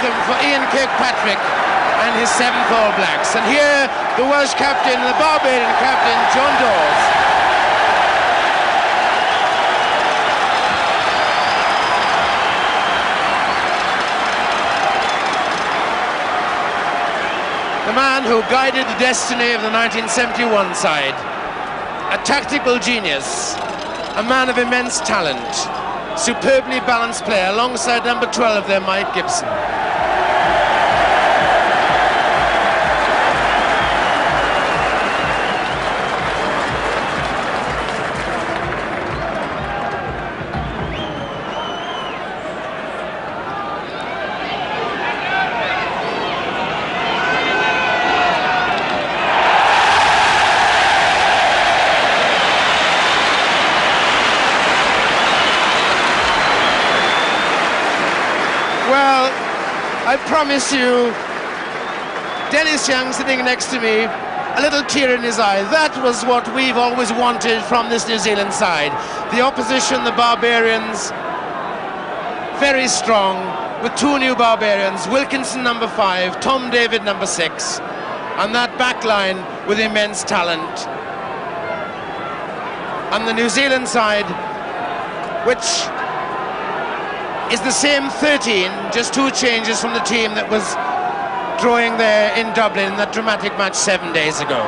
welcome for Ian Kirkpatrick and his 7th All Blacks. And here, the Welsh captain, the Barbarian captain, John Dawes. The man who guided the destiny of the 1971 side. A tactical genius, a man of immense talent, superbly balanced player alongside number 12 there, Mike Gibson. Well, I promise you, Dennis Young sitting next to me, a little tear in his eye. That was what we've always wanted from this New Zealand side. The opposition, the Barbarians, very strong, with 2 new Barbarians, Wilkinson number 5, Tom David number 6, and that back line with immense talent. And the New Zealand side, which is the same 13, just 2 changes from the team that was drawing there in Dublin in that dramatic match 7 days ago.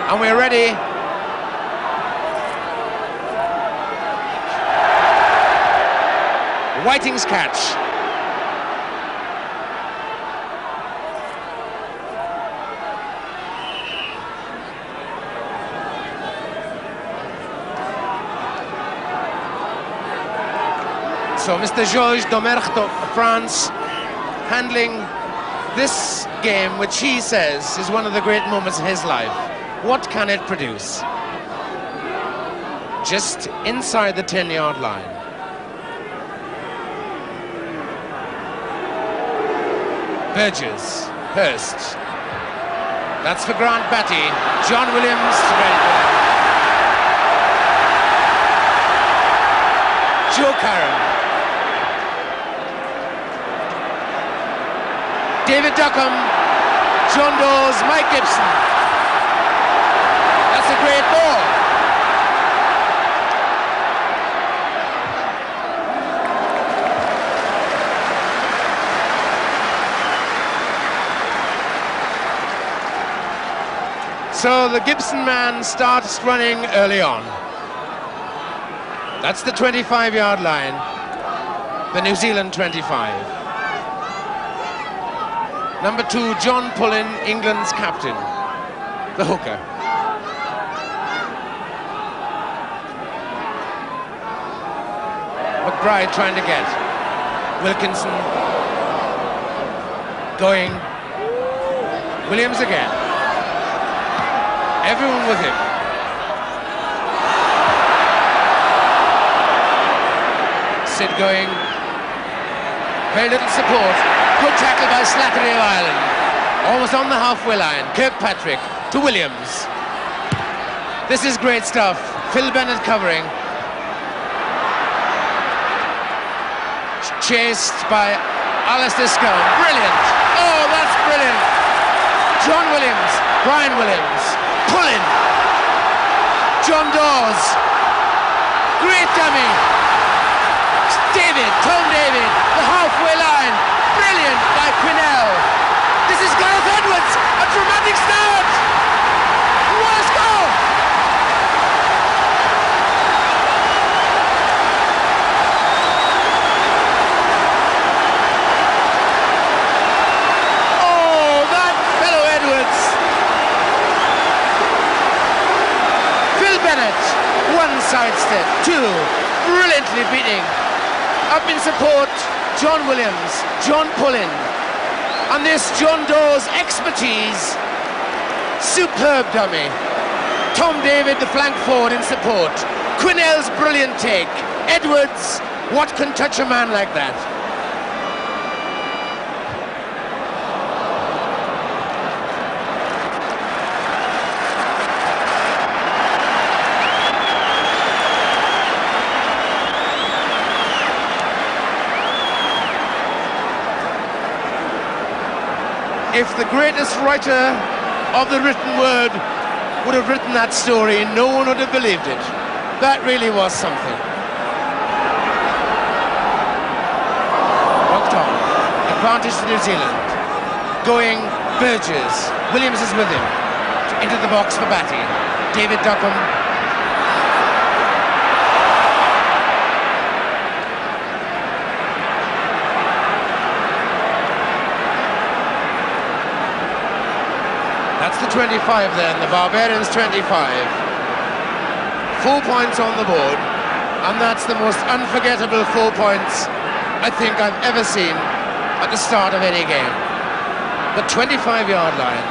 And we're ready. Whiting's catch. So Mr. Georges Domergue of France handling this game, which he says is one of the great moments in his life. What can it produce? Just inside the 10-yard line. Burgess, Hurst. That's for Grant Batty. John Williams, Joe Carron. David Duckham, John Dawes, Mike Gibson. That's a great ball. So the Gibson man starts running early on. That's the 25-yard line, the New Zealand 25. Number 2, John Pullen, England's captain, the hooker. McBride trying to get. Wilkinson going. Williams again. Everyone with him. Sid going. Very little support. Good tackle by Slattery of Ireland. Almost on the halfway line. Kirkpatrick to Williams. This is great stuff. Phil Bennett covering. Chased by Alistair Scone. Brilliant. Oh, that's brilliant. John Williams. Brian Williams. Pulling. John Dawes. Great dummy. David, Tom David, the halfway line. Brilliant by Quinnell. This is Gareth Edwards. A dramatic start. What a score! Oh, that fellow Edwards. Phil Bennett, 1 sidestep, 2, brilliantly beating. Up in support, John Williams, John Pullen. And this John Dawes expertise, superb dummy. Tom David, the flank forward in support. Quinnell's brilliant take. Edwards, what can touch a man like that? If the greatest writer of the written word would have written that story, no one would have believed it. That really was something. Rocked on. Advantage to New Zealand. Going Burgess. Williams is with him. Into the box for Batty. David Duckham. That's the 25 then, the Barbarians 25. 4 points on the board, and that's the most unforgettable 4 points I think I've ever seen at the start of any game. The 25-yard line.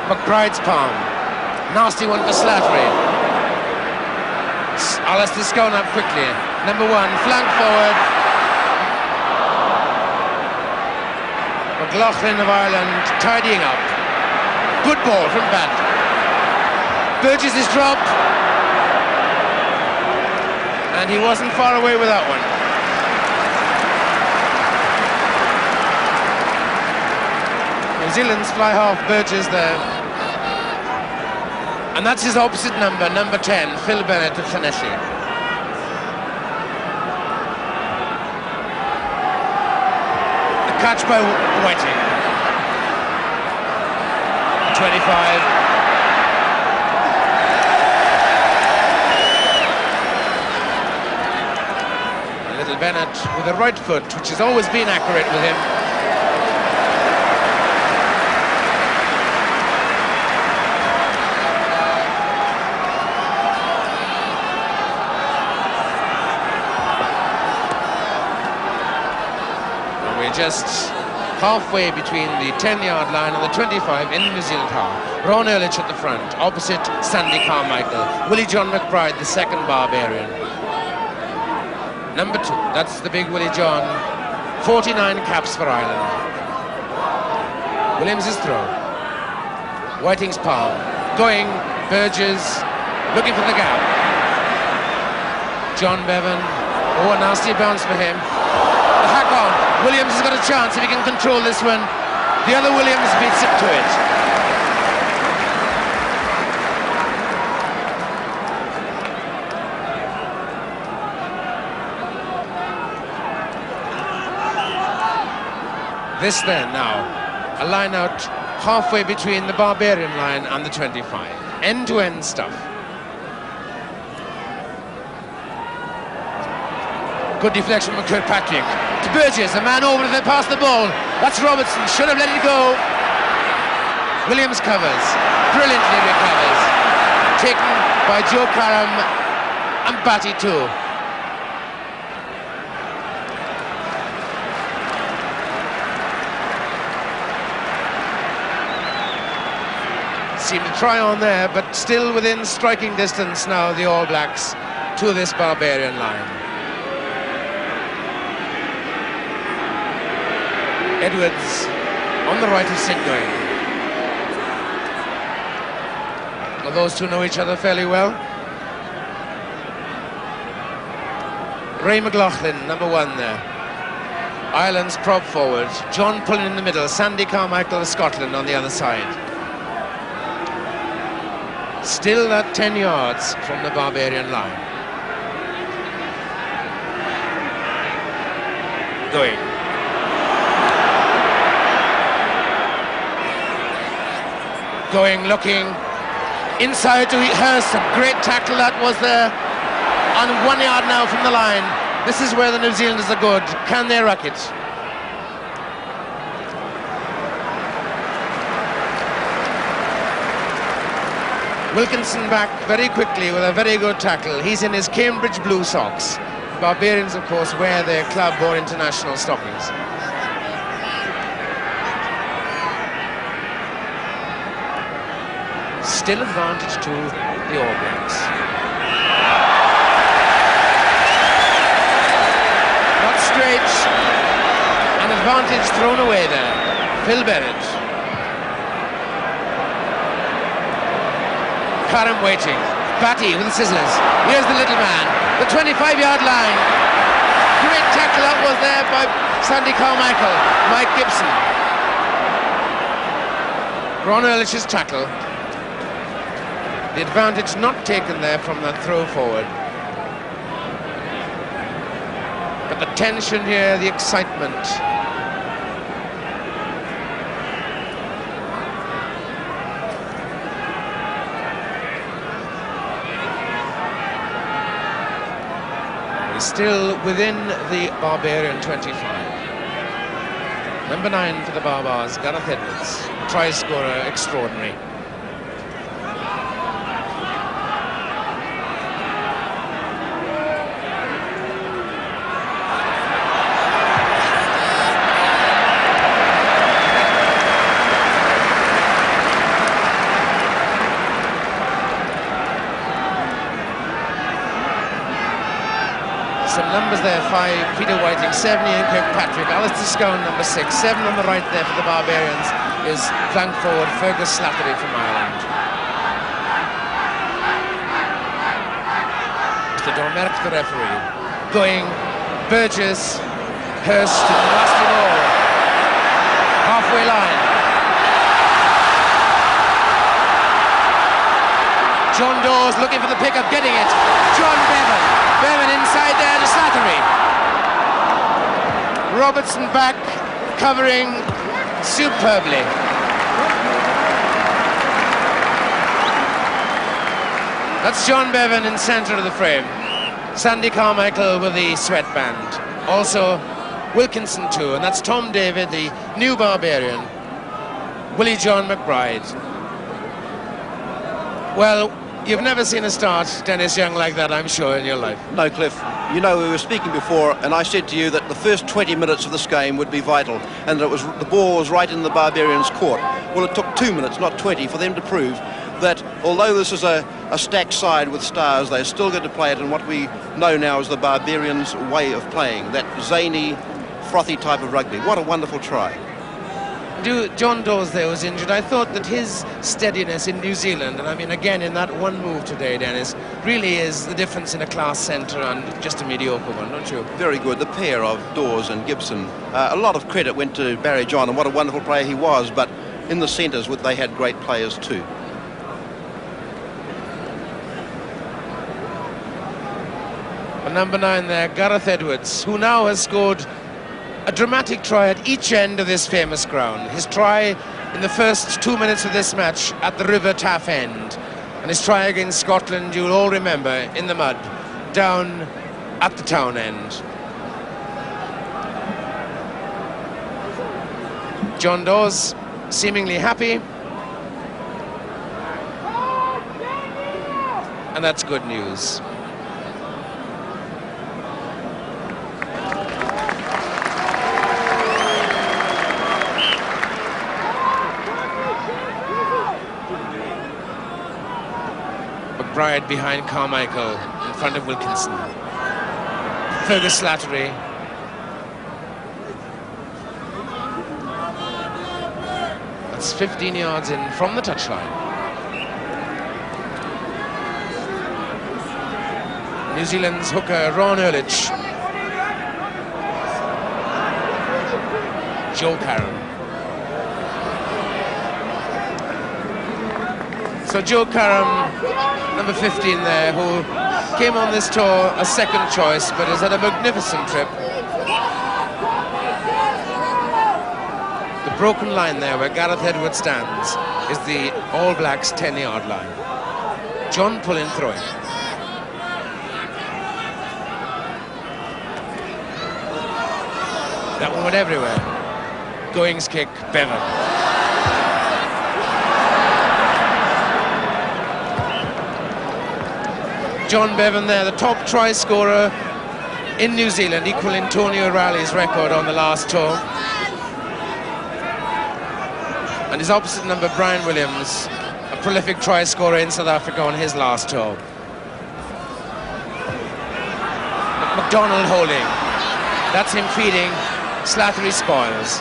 McBride's palm. Nasty one for Slattery. Alistair Scone up quickly. Number 1, flank forward. McLaughlin of Ireland tidying up. Good ball from Bat. Burgess is dropped. And he wasn't far away with that one. New Zealand's fly half Burgess there. And that's his opposite number, number 10, Phil Bennett of Llanelli. The catch by Whiting. 25. Little Bennett with the right foot, which has always been accurate with him. Just halfway between the 10-yard line and the 25 in the New Zealand half. Ron Ehrlich at the front, opposite Sandy Carmichael. Willie John McBride, the second Barbarian. Number 2, that's the big Willie John. 49 caps for Ireland. Williams' throw. Whiting's palm. Going, Burgess, looking for the gap. John Bevan. Oh, a nasty bounce for him. The hack on. Williams has got a chance if he can control this one. The other Williams beats it to it. This then now, a line out halfway between the Barbarian line and the 25. End-to-end stuff. Good deflection from Kirkpatrick. To Burgess, a man over to pass the ball. That's Robertson, should have let it go. Williams covers, brilliantly recovers. Taken by Joe Karam and Batty too. Seemed to try on there, but still within striking distance now, the All Blacks to this Barbarian line. Edwards on the right of Sidney. Well, those two know each other fairly well. Ray McLaughlin, number 1 there. Ireland's prop forward. John Pullen in the middle. Sandy Carmichael of Scotland on the other side. Still at 10 yards from the Barbarian line. Going. Going, looking, inside to Hurst, a great tackle that was there, on 1 yard now from the line. This is where the New Zealanders are good. Can they ruck it? Wilkinson back very quickly with a very good tackle. He's in his Cambridge blue socks. Barbarians, of course, wear their club or international stockings. Still advantage to the All Blacks. Not straight. An advantage thrown away there. Phil Bennett. Karam waiting. Batty with the scissors. Here's the little man. The 25-yard line. Great tackle that was there by Sandy Carmichael. Mike Gibson. Ron Ehrlich's tackle. The advantage not taken there from that throw forward. But the tension here, the excitement. He's still within the Barbarian 25. Number 9 for the Barbars, Gareth Edwards, try scorer extraordinary. Some numbers there, 5, Peter Whiting, 7, Ian Kirkpatrick, Alistair Scone, number 6, 7 on the right there for the Barbarians is flank forward Fergus Slattery from Ireland. Mr. Dormerck, the referee, going, Burgess, Hurst, and last of all, halfway line. John Dawes looking for the pickup, getting it, John Bevan. Bevan inside there to Slattery. Robertson back, covering superbly. That's John Bevan in centre of the frame. Sandy Carmichael with the sweatband. Also Wilkinson too, and that's Tom David, the new Barbarian. Willie John McBride. Well, you've never seen a start, Dennis Young, like that, I'm sure, in your life. No, Cliff. You know, we were speaking before, and I said to you that the first 20 minutes of this game would be vital, and that the ball was right in the Barbarians' court. Well, it took 2 minutes, not 20, for them to prove that although this is a stacked side with stars, they're still going to play it in what we know now as the Barbarians' way of playing, that zany, frothy type of rugby. What a wonderful try. John Dawes there was injured. I thought that his steadiness in New Zealand, and I mean again in that one move today, Dennis, really is the difference in a class centre and just a mediocre one, don't you? Very good. The pair of Dawes and Gibson. A lot of credit went to Barry John, and what a wonderful player he was, but in the centres they had great players too. And number 9 there, Gareth Edwards, who now has scored a dramatic try at each end of this famous ground. His try in the first 2 minutes of this match at the River Taff end, and his try against Scotland, you'll all remember, in the mud, down at the town end. John Dawes seemingly happy, and that's good news. McBride behind Carmichael, in front of Wilkinson. Fergus Slattery. That's 15 yards in from the touchline. New Zealand's hooker, Ron Ehrlich. Joe Carroll. So Joe Karam, number 15 there, who came on this tour a second choice, but has had a magnificent trip. The broken line there, where Gareth Edwards stands, is the All Blacks' 10-yard line. John Pullen throwing. That one went everywhere. Goings kick, Bevan. John Bevan there, the top try scorer in New Zealand, equaling Tony O'Reilly's record on the last tour. And his opposite number, Brian Williams, a prolific try scorer in South Africa on his last tour. McDonald holding. That's him feeding Slattery spoils.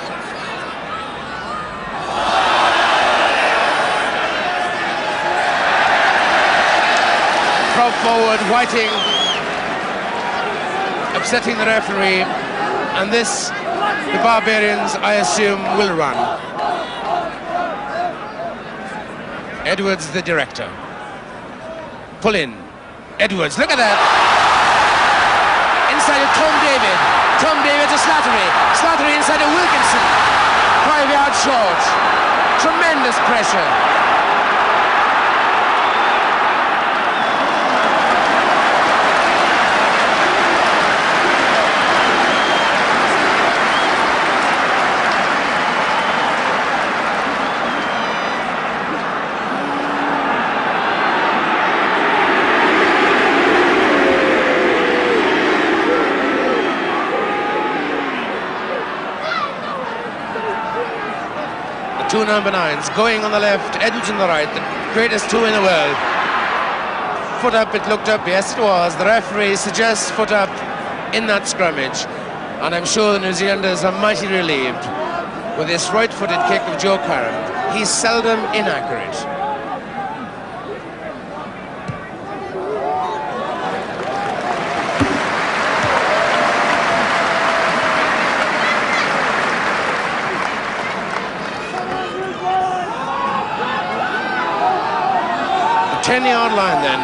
Prop forward, Whiting upsetting the referee, and this, the Barbarians, I assume, will run. Edwards, the director. Pull in. Edwards, look at that. Inside of Tom David. Tom David to Slattery. Slattery inside of Wilkinson. 5 yards short. Tremendous pressure. Two number 9s going on the left, Edwards on the right, the greatest two in the world. Foot up, it looked up, yes it was. The referee suggests foot up in that scrummage. And I'm sure the New Zealanders are mighty relieved with this right-footed kick of Joe Karam. He's seldom inaccurate. The 10-yard line then,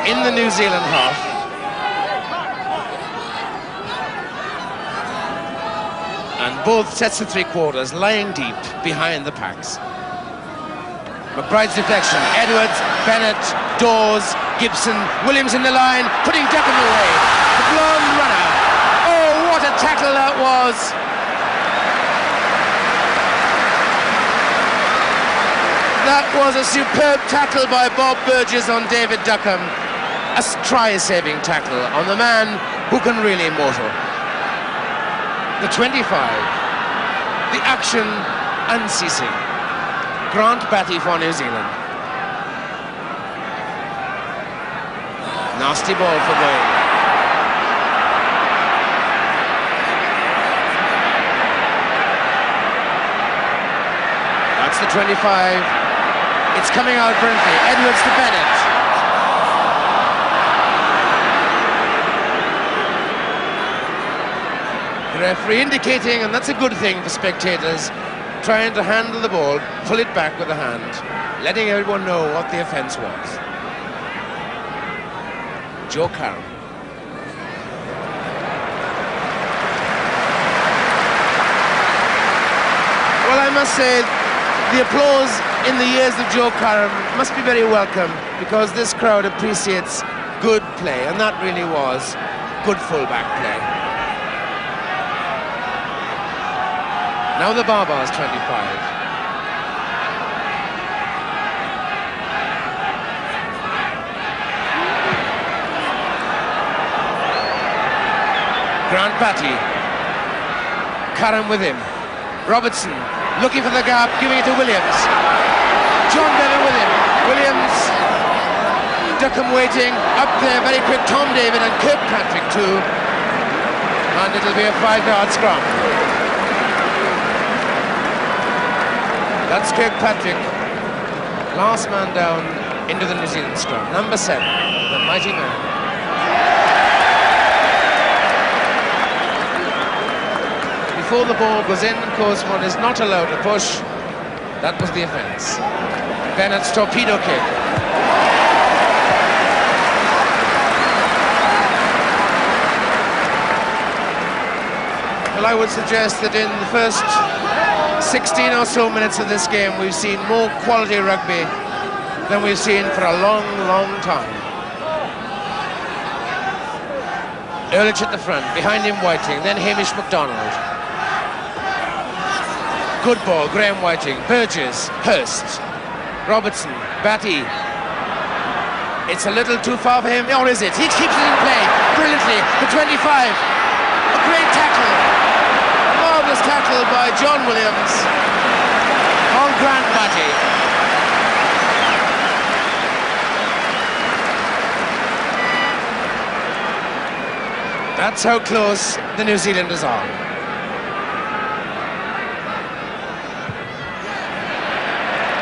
in the New Zealand half. And both sets of three-quarters lying deep behind the packs. McBride's deflection, Edwards, Bennett, Dawes, Gibson, Williams in the line, putting Duckham away. The blonde runner. Oh, what a tackle that was! That was a superb tackle by Bob Burgess on David Duckham. A try-saving tackle on the man who can really motor. The 25. The action unceasing. Grant Batty for New Zealand. Nasty ball for Boyle. That's the 25. It's coming out brilliantly. Edwards to Bennett. The referee indicating, and that's a good thing for spectators, trying to handle the ball, pull it back with the hand, letting everyone know what the offence was. Joe Karam. Well, I must say, the applause in the ears of Joe Karam must be very welcome, because this crowd appreciates good play, and that really was good full-back play. Now the Barbars 25. Grant Batty. Karam with him. Robertson looking for the gap, giving it to Williams. John Bevan with him. Williams, Duckham waiting, up there, very quick, Tom David and Kirkpatrick too. And it'll be a 5-yard scrum. That's Kirkpatrick, last man down into the New Zealand scrum. Number 7, the mighty man. Before the ball goes in, of course, one is not allowed to push. That was the offence. Bennett's torpedo kick. Well, I would suggest that in the first 16 or so minutes of this game, we've seen more quality rugby than we've seen for a long, long time. Ehrlich at the front, behind him Whiting, then Hamish MacDonald. Good ball, Graham Whiting, Burgess, Hurst, Robertson, Batty. It's a little too far for him, or is it? He keeps it in play brilliantly. The 25, a great tackle, a marvellous tackle by John Williams on Grant Batty. That's how close the New Zealanders are.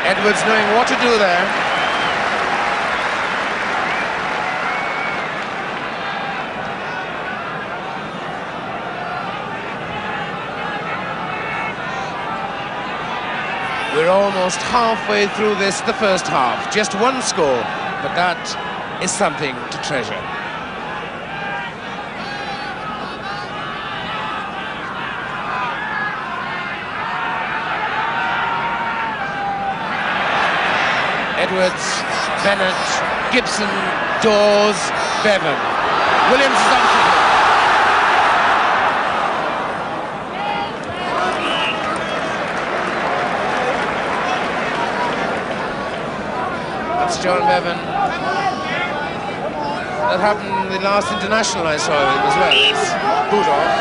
Edwards knowing what to do there. We're We're almost halfway through the first half. Just one score, but that is something to treasure. Edwards, Bennett, Gibson, Dawes, Bevan. Williams is on to him. That's John Bevan. That happened in the last international I saw him as well. It's boot off.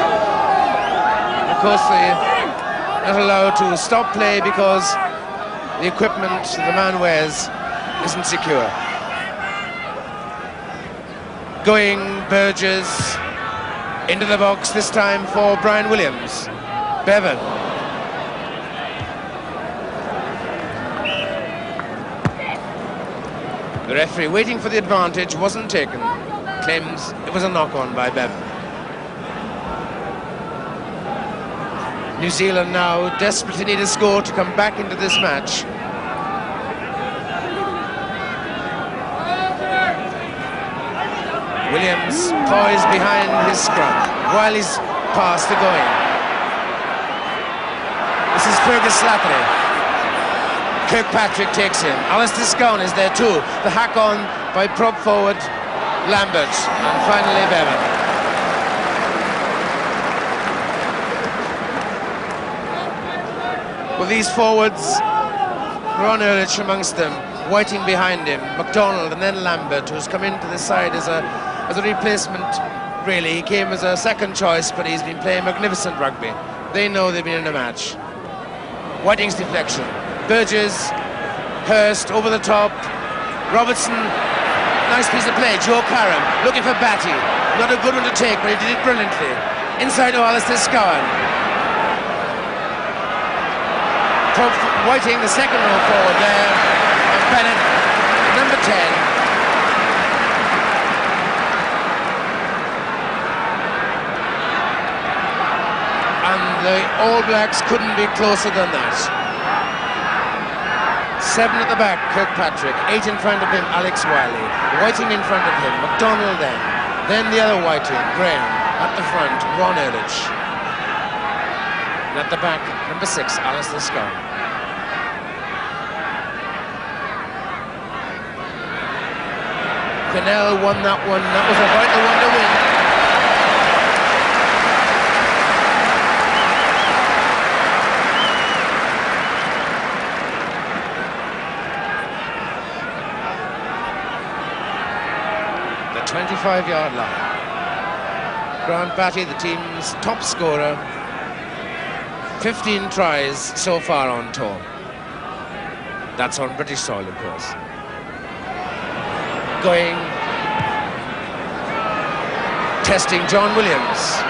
Of course, they're not allowed to stop play because the equipment the man wears isn't secure. Going Burgess into the box this time for Brian Williams. Bevan. The referee, waiting for the advantage, wasn't taken. Claims it was a knock-on by Bevan. New Zealand now desperately need a score to come back into this match. Williams poised behind his scrum while he's past the going. This is Fergus Slattery. Kirkpatrick takes him. Alistair Scown is there too. The hack on by prop forward Lambert. And finally Bevan. With these forwards, Ron Ehrlich amongst them, Whiting behind him, McDonald and then Lambert, who's come into the side as a replacement, really. He came as a second choice, but he's been playing magnificent rugby. They know they've been in a match. Whiting's deflection. Burgess, Hurst over the top. Robertson, nice piece of play. Joe Karam looking for Batty. Not a good one to take, but he did it brilliantly. Inside to Alistair Scowen. Whiting, the second row forward there, and Bennett, number 10. And the All Blacks couldn't be closer than that. 7 at the back, Kirkpatrick. 8 in front of him, Alex Wiley. Whiting in front of him, McDonald then. Then the other Whiting, Graham. At the front, Ron Ehrlich. And at the back, number 6, Alistair Scowen. Quinnell won that one. That was a vital one to win. The 25-yard line. Grant Batty, the team's top scorer. 15 tries so far on tour. That's on British soil, of course. Going, testing John Williams.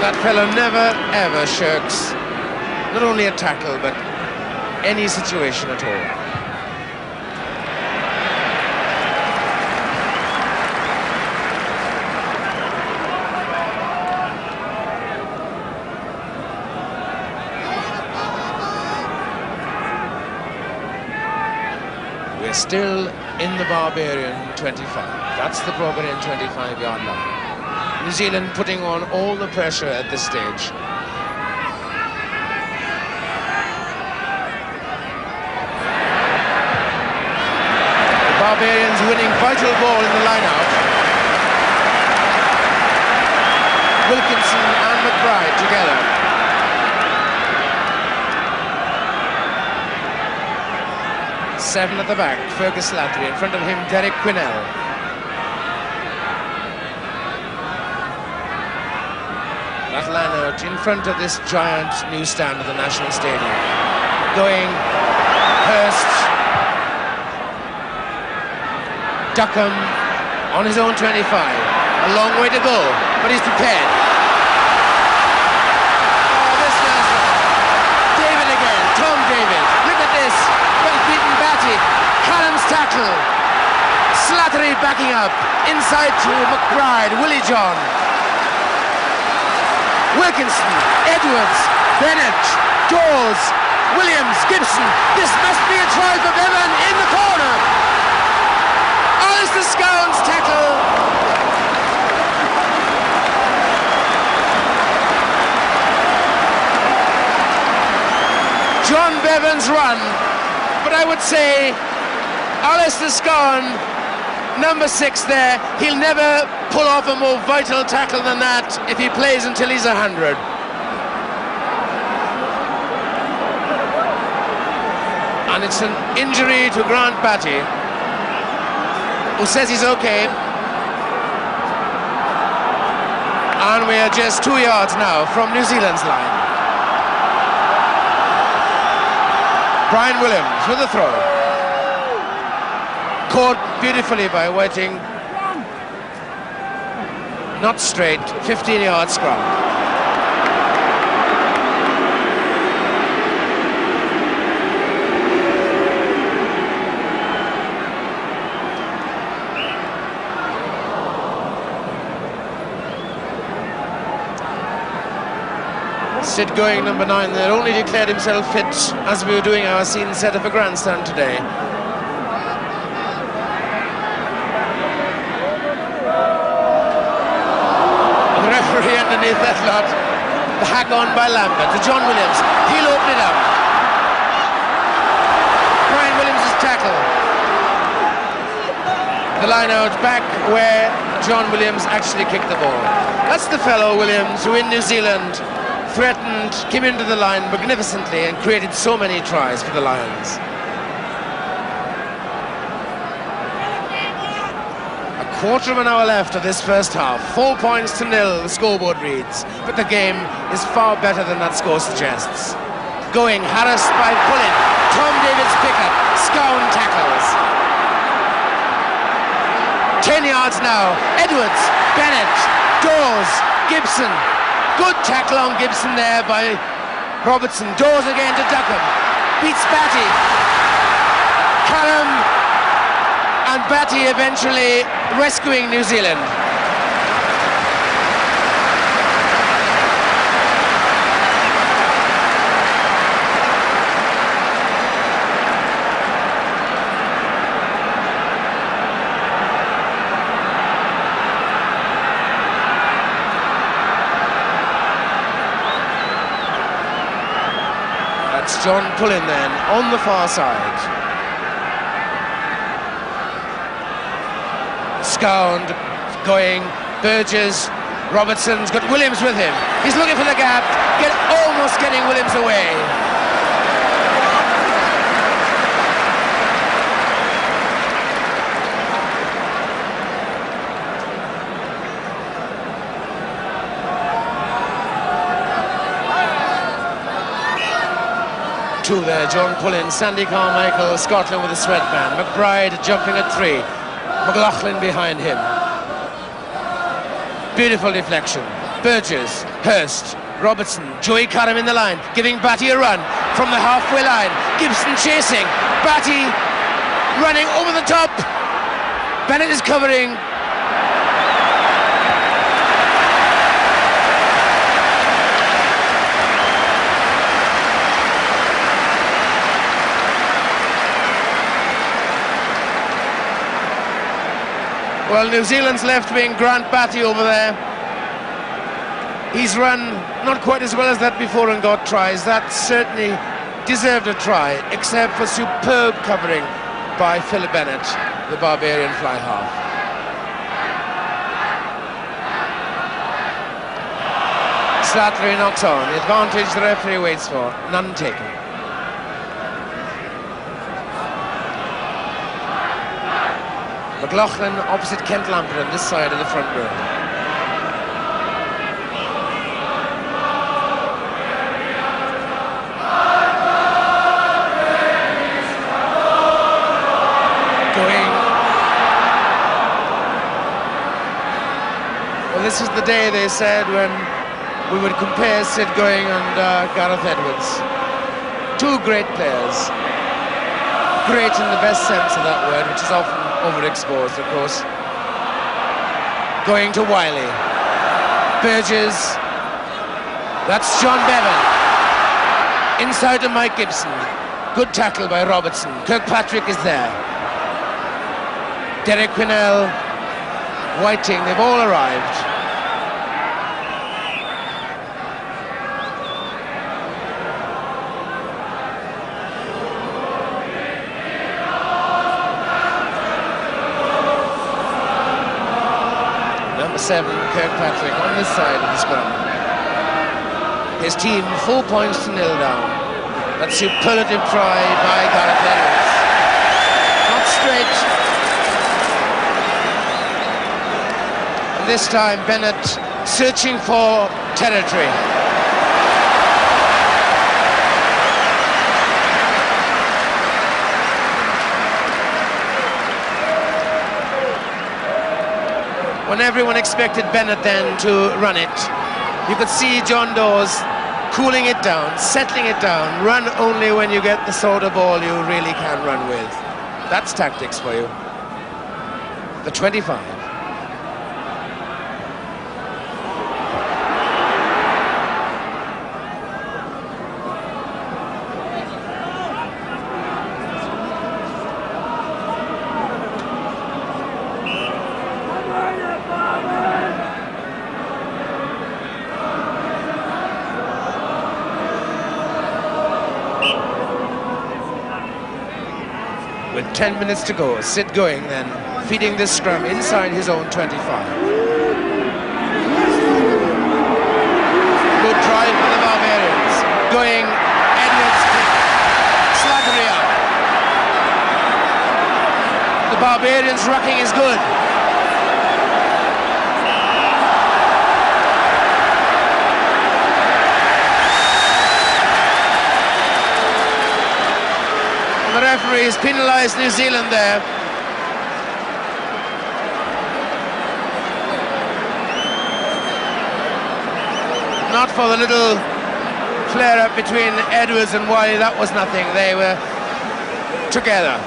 That fellow never ever shirks not only a tackle but any situation at all. We're still in the Barbarian 25. That's the Barbarian 25-yard line. New Zealand putting on all the pressure at this stage. The Barbarians winning vital ball in the line-out. Wilkinson and McBride together. 7 at the back, Fergus Slattery. In front of him, Derek Quinnell. That line out in front of this giant new stand at the National Stadium. Going, Hurst. Duckham on his own 25. A long way to go, but he's prepared. Oh, this guy's David again, Tom David. Look at this. Well beaten Batty. Callum's tackle. Slattery backing up. inside to McBride, Willie John, Wilkinson, Edwards, Bennett, Dawes, Williams, Gibson. This must be a try for Bevan in the corner. Alistair Scowen's tackle. John Bevan's run. But I would say Alistair Scowen, number 6 there, he'll never pull off a more vital tackle than that if he plays until he's 100. And it's an injury to Grant Batty, who says he's okay. And we are just 2 yards now from New Zealand's line. Brian Williams with a throw. Caught beautifully by Whiting. Not straight, 15-yard scrum. Sid Going, number 9 there, only declared himself fit as we were doing our scene set of a grandstand today. The referee underneath that lot, the hack on by Lambert to John Williams. He'll open it up. Brian Williams' tackle. The line out back where John Williams actually kicked the ball. That's the fellow Williams who in New Zealand threatened, came into the line magnificently and created so many tries for the Lions. A quarter of an hour left of this first half. 4 points to 0, the scoreboard reads. But the game is far better than that score suggests. Going, harassed by Pullen. Tom Davis pickup. Scowen tackles. 10 yards now. Edwards, Bennett, Dawes, Gibson. Good tackle on Gibson there by Robertson. Dawes again to Duckham. Beats Batty. Callum and Batty eventually rescuing New Zealand. John Pullen then on the far side. Scowen going, Burgess, Robertson's got Williams with him. He's looking for the gap, almost getting Williams away. Two there, John Pullen, Sandy Carmichael, Scotland with a sweatband. McBride jumping at 3. McLaughlin behind him. Beautiful deflection. Burgess, Hurst, Robertson, Joey Curran in the line, giving Batty a run from the halfway line. Gibson chasing, Batty running over the top. Bennett is covering. Well, New Zealand's left wing, Grant Batty over there. He's run not quite as well as that before and got tries. That certainly deserved a try, except for superb covering by Phil Bennett, the Barbarian fly half. Slattery knocks on. The advantage the referee waits for, none taken. McLaughlin opposite Kent Lampert on this side of the front row. Going. Well, this is the day, they said, when we would compare Sid Going and Gareth Edwards. Two great players. Great in the best sense of that word, which is often overexposed, of course. going to Wiley. Burgess. That's John Bevan. Inside to Mike Gibson. Good tackle by Robertson. Kirkpatrick is there. Derek Quinnell, Whiting, they've all arrived. Number 7, Kirkpatrick, on this side of the scrum. His team 4 points to 0 down. That superlative try by Gareth Edwards. Not straight. And this time Bennett searching for territory. When everyone expected Bennett then to run it, you could see John Dawes cooling it down, settling it down. Run only when you get the sort of ball you really can run with. That's tactics for you. The 25. With 10 minutes to go, Sid going then, feeding this scrum inside his own 25. Good drive for the Barbarians. Going, Edwards, Slattery up. The Barbarians' rucking is good. The referee has penalised New Zealand there. Not for the little flare-up between Edwards and Wiley, that was nothing. They were together.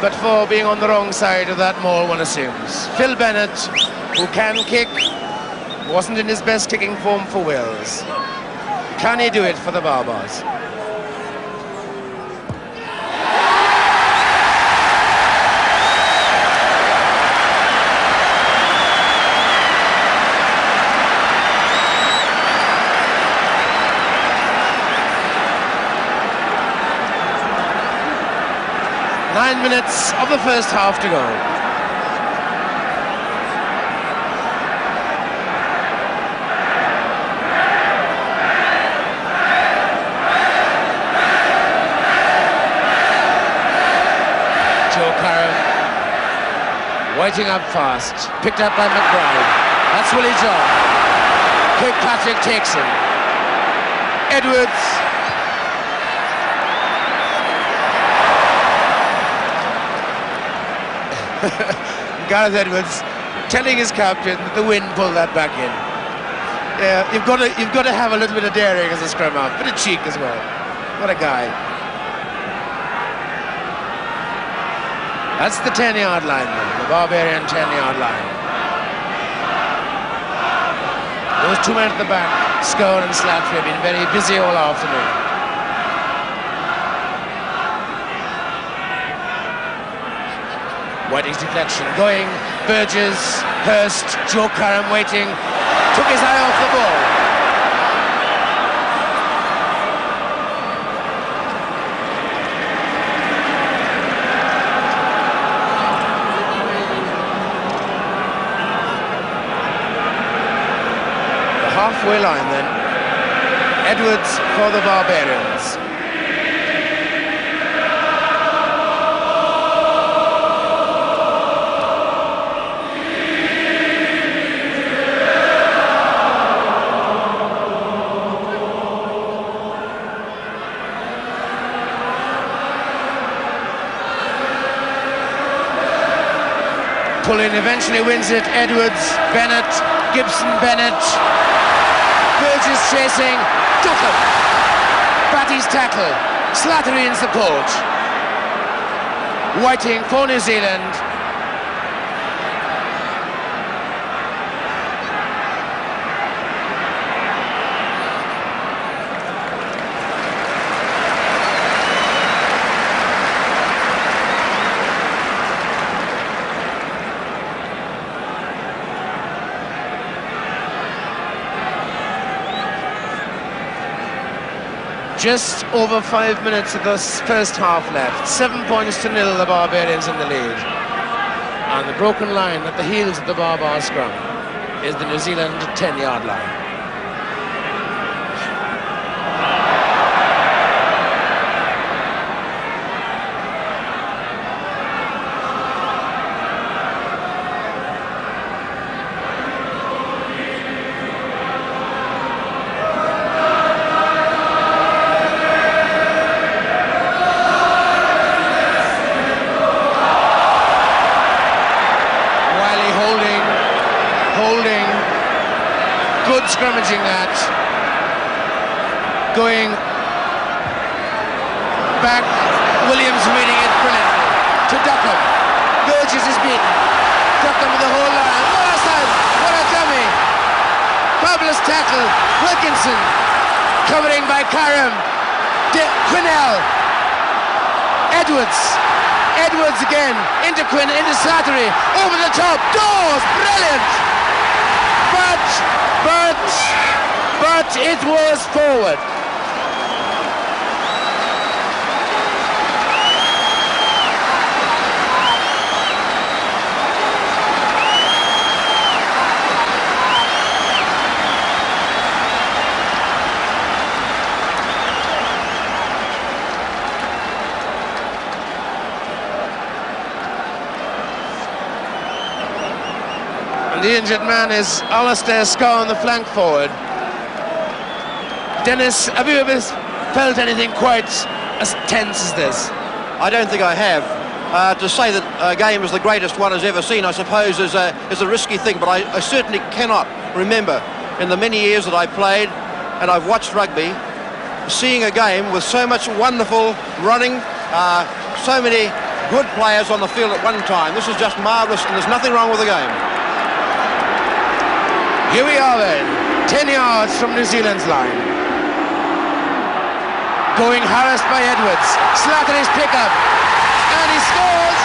But for being on the wrong side of that maul, one assumes. Phil Bennett, who can kick, wasn't in his best kicking form for Wales. Can he do it for the Barbars? Nine minutes of the first half to go. Joe Curran, waiting up fast, picked up by McBride. That's Willie John. Kirkpatrick takes him. Edwards. Gareth Edwards telling his captain that the wind pulled that back in. Yeah, you've got to have a little bit of daring as a scrum half, bit of cheek as well. What a guy! That's the 10-yard line, then, the Barbarian 10-yard line. Those 2 men at the back, Scone and Slattery, have been very busy all afternoon. Whiting's deflection going, Burgess, Hurst, Joe Curran waiting, took his eye off the ball. The halfway line then, Edwards for the Barbarians. Pulling eventually wins it. Edwards, Bennett, Gibson, Bennett. Burgess chasing. Got him. Batty's tackle. Slattery in support. Whiting for New Zealand. Just over 5 minutes of the first half left. 7 points to nil, the Barbarians in the lead. And the broken line at the heels of the Barbar scrum is the New Zealand 10-yard line. Scrummaging that, going back, Williams reading it brilliantly, to Duckham, Burgess is beaten, Duckham with the whole line, what a dummy, fabulous tackle, Wilkinson, covering by Karam, Quinnell, Edwards again, into Quinn, into Slattery, over the top, Dawes, brilliant! But it was forward. And the injured man is Alistair Scow on the flank forward. Dennis, have you ever felt anything quite as tense as this? I don't think I have. To say that a game is the greatest one has ever seen, I suppose, is a risky thing, but I certainly cannot remember in the many years that I've played and I've watched rugby, seeing a game with so much wonderful running, so many good players on the field at one time. This is just marvellous, and there's nothing wrong with the game. Here we are then, 10 yards from New Zealand's line. Going harassed by Edwards, Slattery's pickup, and he scores!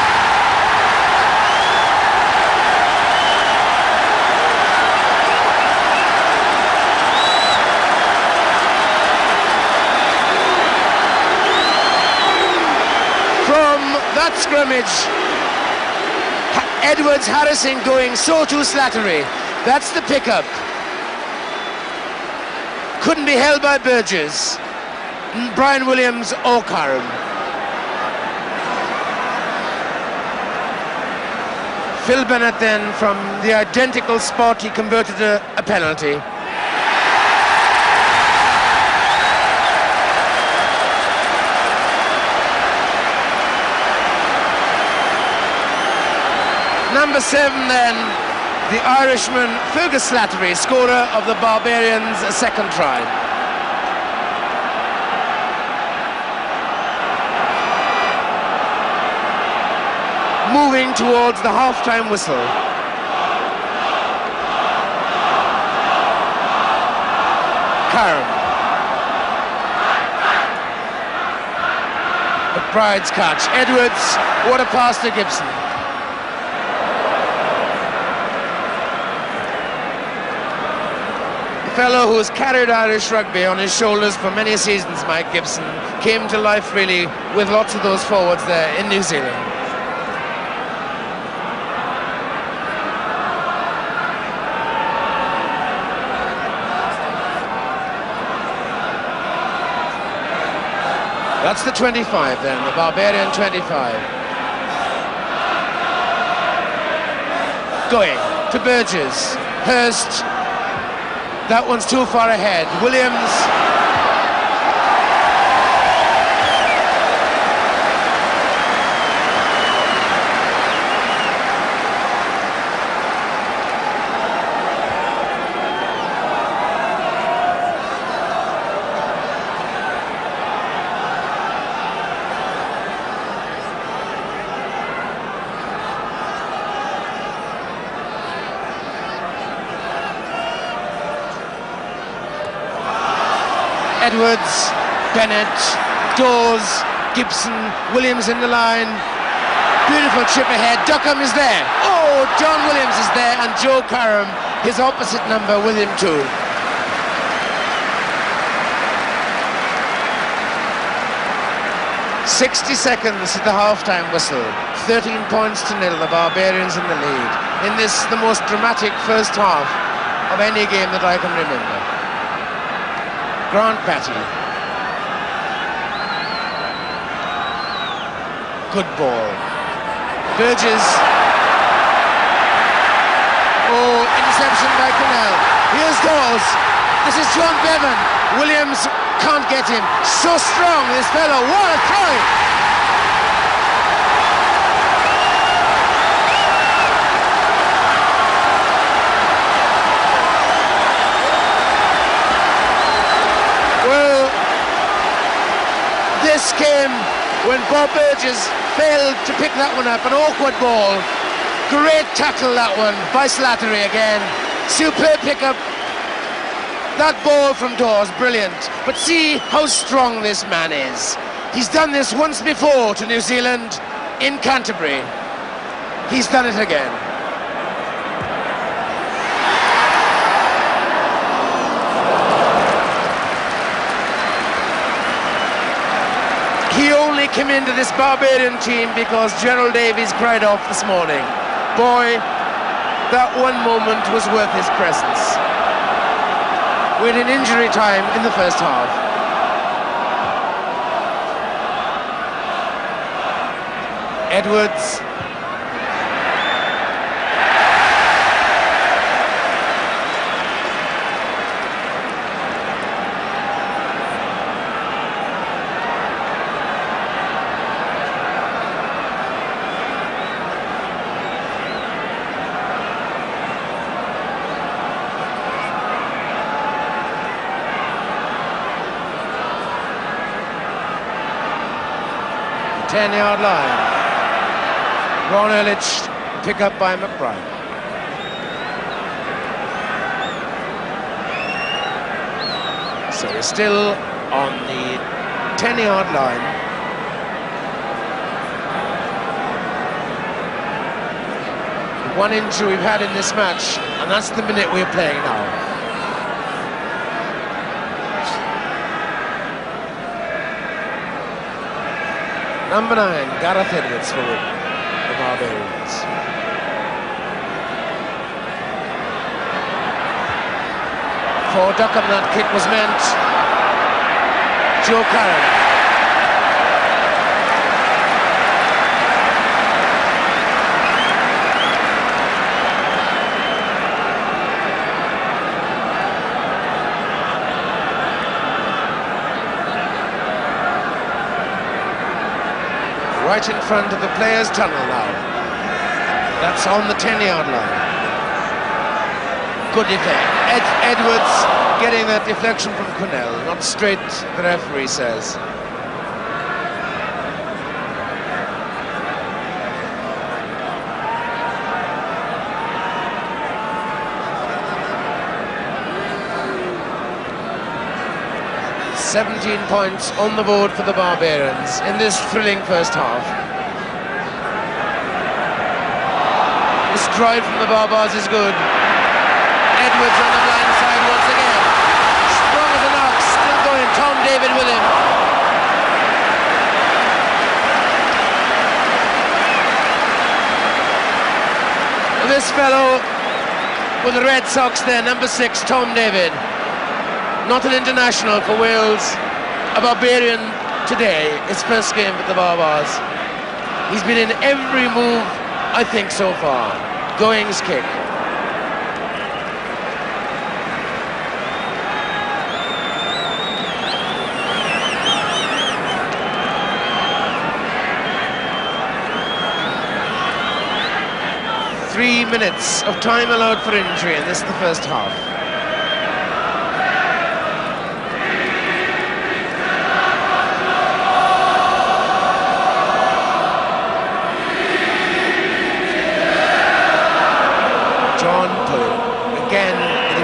From that scrimmage, Edwards, Harrison going, so to Slattery. That's the pickup. Couldn't be held by Burgess. Brian Williams or Karam. Phil Bennett then, from the identical spot, he converted a penalty. Number 7 then, the Irishman Fergus Slattery, scorer of the Barbarians' second try. Moving towards the half-time whistle. Karam. McBride's catch. Edwards, what a pass to Gibson. The fellow who has carried Irish rugby on his shoulders for many seasons, Mike Gibson, came to life really with lots of those forwards there in New Zealand. That's the 25 then, the Barbarian 25. Going to Burgess, Hurst, that one's too far ahead, Williams. Edwards, Bennett, Dawes, Gibson, Williams in the line. Beautiful chip ahead. Duckham is there. Oh, John Williams is there, and Joe Karam, his opposite number, with him too. 60 seconds at the half-time whistle. 13 points to nil, the Barbarians in the lead. In this, the most dramatic first half of any game that I can remember. Grant Batty. Good ball. Burgess. Oh, interception by Connell. Here's Dawes. This is John Bevan. Williams can't get him. So strong, this fellow. What a try! Well, this came when Bob Burgess failed to pick that one up. An awkward ball. Great tackle, that one, by Slattery again. Superb pickup. That ball from Dawes, brilliant. But see how strong this man is. He's done this once before to New Zealand in Canterbury. He's done it again. He only came into this Barbarian team because Gerald Davies cried off this morning. Boy, that one moment was worth his presence. We're in injury time in the first half. Edwards. The 10-yard line. Ron Ehrlich, pick up by McBride. So we're still on the 10-yard line. One injury we've had in this match, and that's the minute we're playing now. Number 9, Gareth Edwards for the Barbarians. For Duckham, that kick was meant. Joe Curran. Right in front of the players' tunnel now. That's on the 10-yard line. Good defense. Edwards getting that deflection from Cornell, not straight, the referee says. "17 points on the board for the Barbarians in this thrilling first half. This drive from the Barbars is good. Edwards on the blind side once again. Strong as an ox, still going. Tom David with him. This fellow with the Red Sox there, number 6, Tom David. Not an international for Wales, a Barbarian today, his first game with the Barbars. He's been in every move, I think, so far. Goings kick. Three minutes of time allowed for injury, and this is the first half.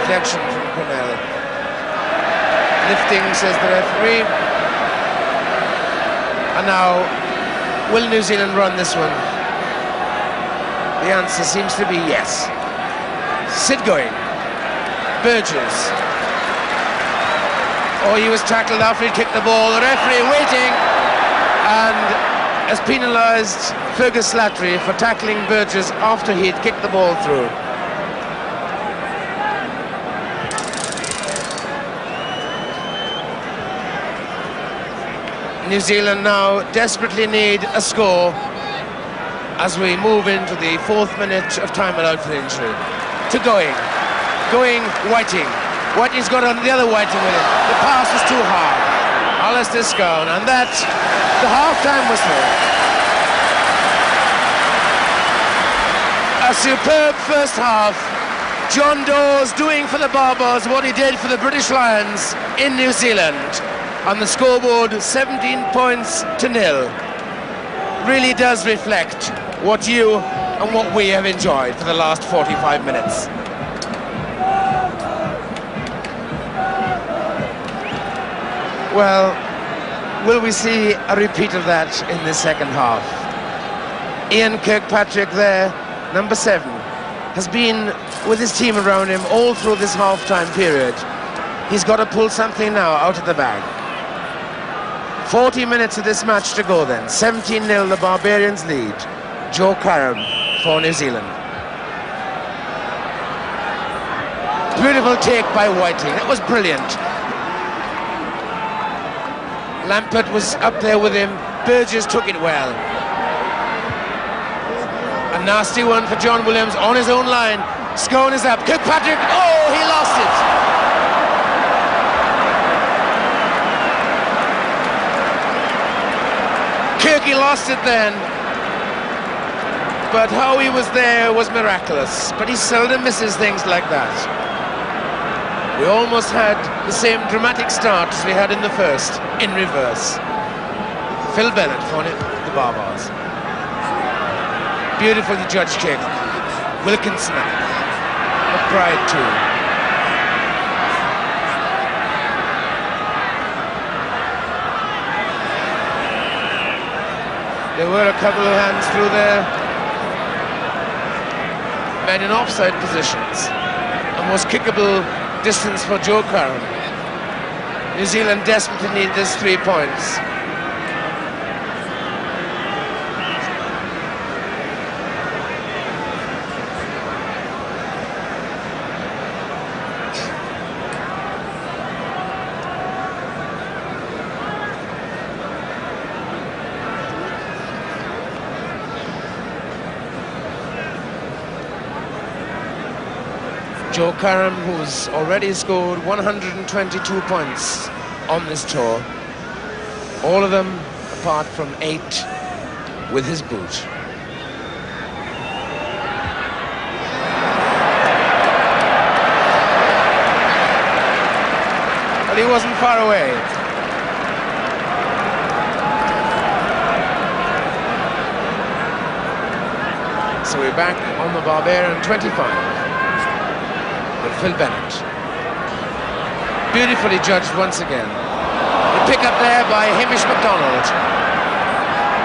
Deflection from Cornell. Lifting, says the referee. And now, will New Zealand run this one? The answer seems to be yes. Sid going. Burgess. Oh, he was tackled after he kicked the ball. The referee waiting. and has penalised Fergus Slattery for tackling Burgess after he'd kicked the ball through. New Zealand now desperately need a score as we move into the 4th minute of time allowed for injury. To going, Whiting. Whiting's got on the other Whiting with him. The pass was too hard. Alistair Scown, and that's the half-time whistle. A superb first half. John Dawes doing for the Barbars what he did for the British Lions in New Zealand. On the scoreboard, 17 points to 0. Really does reflect what you and what we have enjoyed for the last 45 minutes. Well, will we see a repeat of that in the second half? Ian Kirkpatrick there, number 7, has been with his team around him all through this half-time period. He's got to pull something now out of the bag. 40 minutes of this match to go then. 17-0 the Barbarians lead. Joe Karam for New Zealand. Beautiful take by Whiting. That was brilliant. Lampert was up there with him. Burgess took it well. A nasty one for John Williams on his own line. Scone is up. Kirkpatrick, oh, he lost it. Kirky lost it then. But how he was there was miraculous. But he seldom misses things like that. We almost had the same dramatic start as we had in the first, in reverse. Phil Bennett for the Barbars. Beautifully judged kick. Wilkinson, McBride too. There were a couple of hands through there. Men in offside positions. And was kickable distance for Joe Curran. New Zealand desperately need this 3 points. Joe Karam, who's already scored 122 points on this tour, all of them apart from 8 with his boot. But he wasn't far away. So we're back on the Barbarian 25. Phil Bennett. Beautifully judged once again. The pick up there by Hamish MacDonald.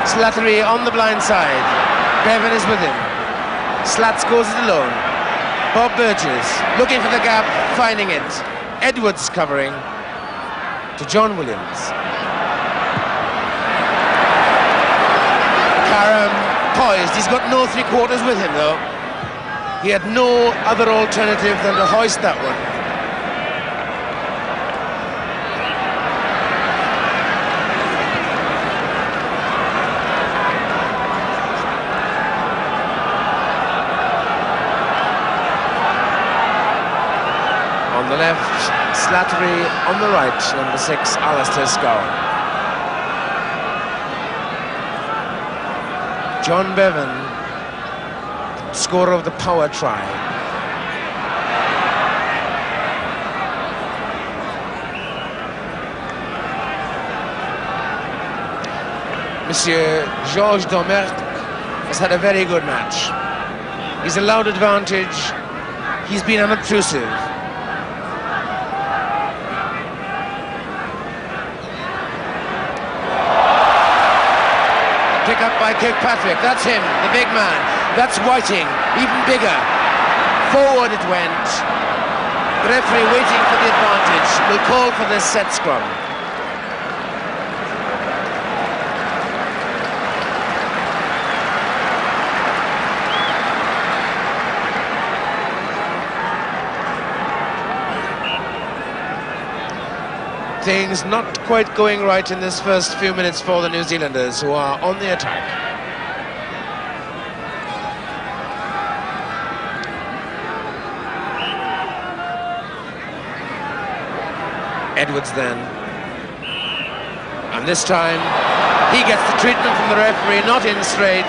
Slattery on the blind side. Bevan is with him. Slats goes it alone. Bob Burgess looking for the gap, finding it. Edwards covering to John Williams. Karam poised. He's got no three-quarters with him though. He had no other alternative than to hoist that one. On the left, Slattery. On the right, number 6, Alistair Scowen. John Bevan, scorer of the power try. Monsieur Georges Domergue has had a very good match. He's allowed advantage. He's been unobtrusive. Pick up by Kirkpatrick. That's him, the big man. That's Whiting, even bigger. Forward it went. The referee waiting for the advantage will call for this set scrum. Things not quite going right in this first few minutes for the New Zealanders, who are on the attack. Edwards then. And this time, he gets the treatment from the referee, not in straight.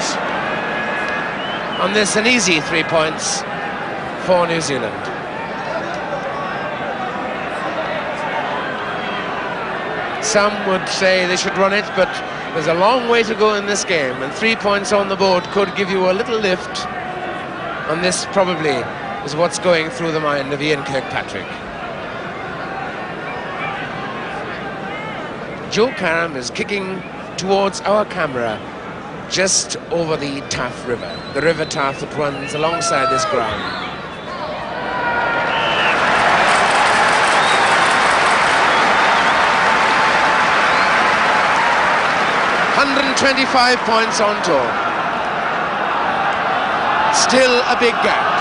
On this, an easy 3 points for New Zealand. Some would say they should run it, but there's a long way to go in this game, and 3 points on the board could give you a little lift. And this probably is what's going through the mind of Ian Kirkpatrick. Joe Karam is kicking towards our camera just over the Taff River, the River Taff that runs alongside this ground. 125 points on tour. Still a big gap.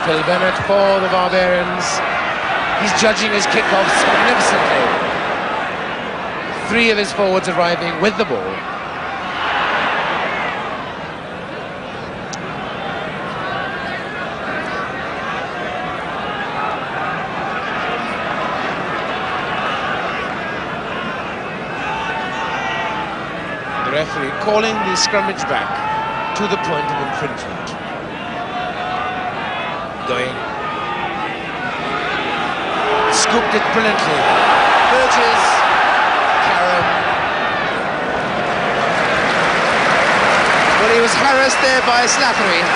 Phil Bennett for the Barbarians. He's judging his kickoffs magnificently. 3 of his forwards arriving with the ball. The referee calling the scrummage back to the point of infringement. Going. Scooped it brilliantly. Burgess. Karam. Well, he was harassed there by Slattery.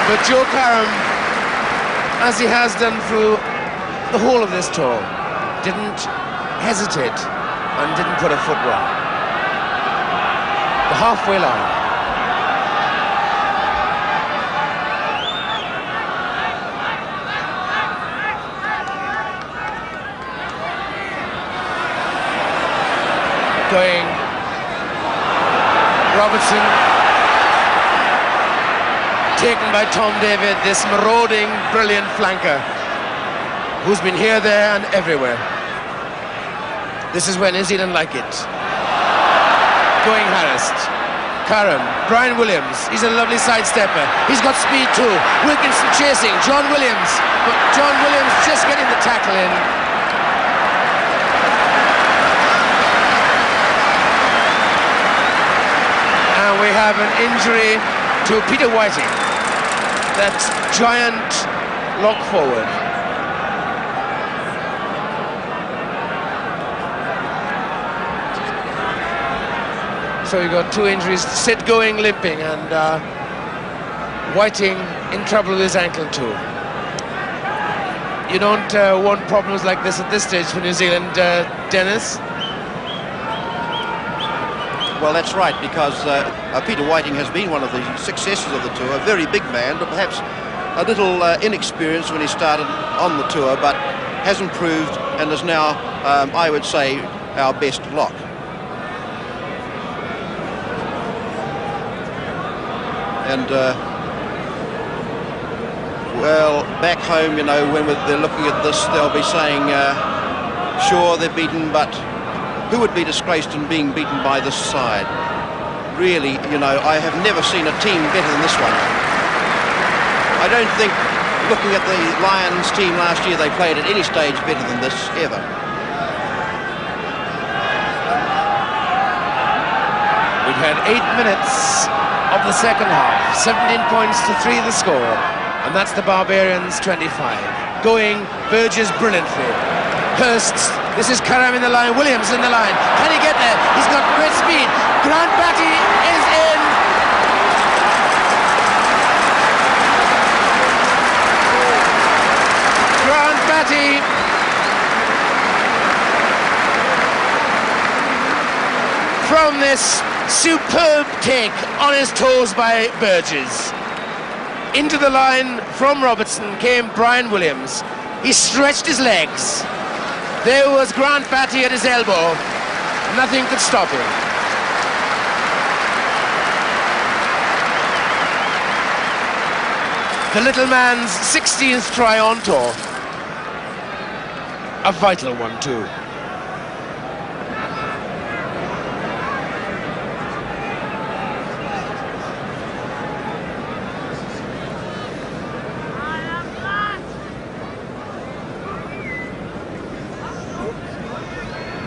But Joe Karam, as he has done through the whole of this tour, didn't hesitate and didn't put a foot wrong. The halfway line. Going. Robertson. Taken by Tom David, this marauding, brilliant flanker who's been here, there and everywhere. This is where New Zealand like it. Going harassed. Karam. Brian Williams. He's a lovely sidestepper. He's got speed too. Wilkinson chasing. John Williams. But John Williams just getting the tackle in. We have an injury to Peter Whiting, that giant lock forward. So you've got 2 injuries, Sid going limping, and Whiting in trouble with his ankle too. You don't want problems like this at this stage for New Zealand, Dennis? Well, that's right, because Peter Whiting has been one of the successes of the tour, a very big man, but perhaps a little inexperienced when he started on the tour, but has improved and is now, I would say, our best lock. And, well, back home, you know, when they're looking at this, they'll be saying, sure, they're beaten, but who would be disgraced in being beaten by this side? Really, you know, I have never seen a team better than this one. I don't think, looking at the Lions team last year, they played at any stage better than this, ever. We've had 8 minutes of the second half. 17 points to 3 the score. And that's the Barbarians 25. Going, Burgess brilliantly. Hurst. This is Karam in the line, Williams in the line. Can he get there? He's got great speed. Grant Batty is in. Grant Batty. From this superb take on his toes by Burgess. Into the line from Robertson came Brian Williams. He stretched his legs. There was Grant Batty at his elbow. Nothing could stop him. The little man's 16th try on tour. A vital one too.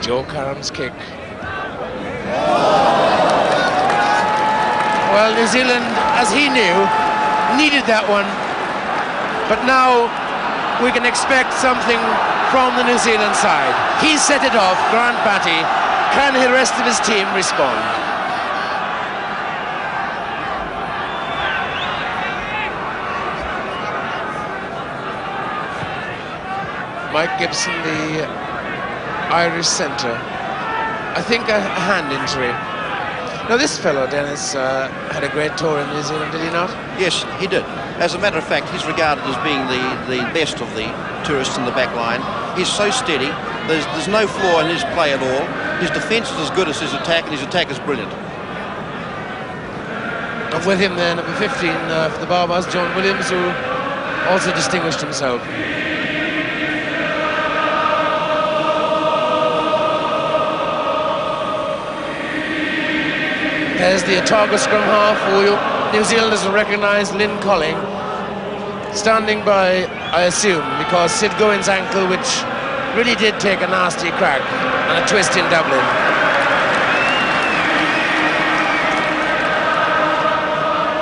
Joe Karam's kick. Well, New Zealand, as he knew, needed that one. But now we can expect something from the New Zealand side. He set it off, Grant Batty. Can the rest of his team respond? Mike Gibson, the Irish centre. I think a hand injury. Now this fellow, Dennis, had a great tour in New Zealand, did he not? Yes, he did. As a matter of fact, he's regarded as being the best of the tourists in the back line. He's so steady. There's no flaw in his play at all. His defence is as good as his attack, and his attack is brilliant. And with him there, number 15 for the Barbars, John Williams, who also distinguished himself. There's the Otago scrum half, who New Zealanders will recognise, Lynn Colling, standing by, I assume, because Sid Gowen's ankle, which really did take a nasty crack and a twist in Dublin.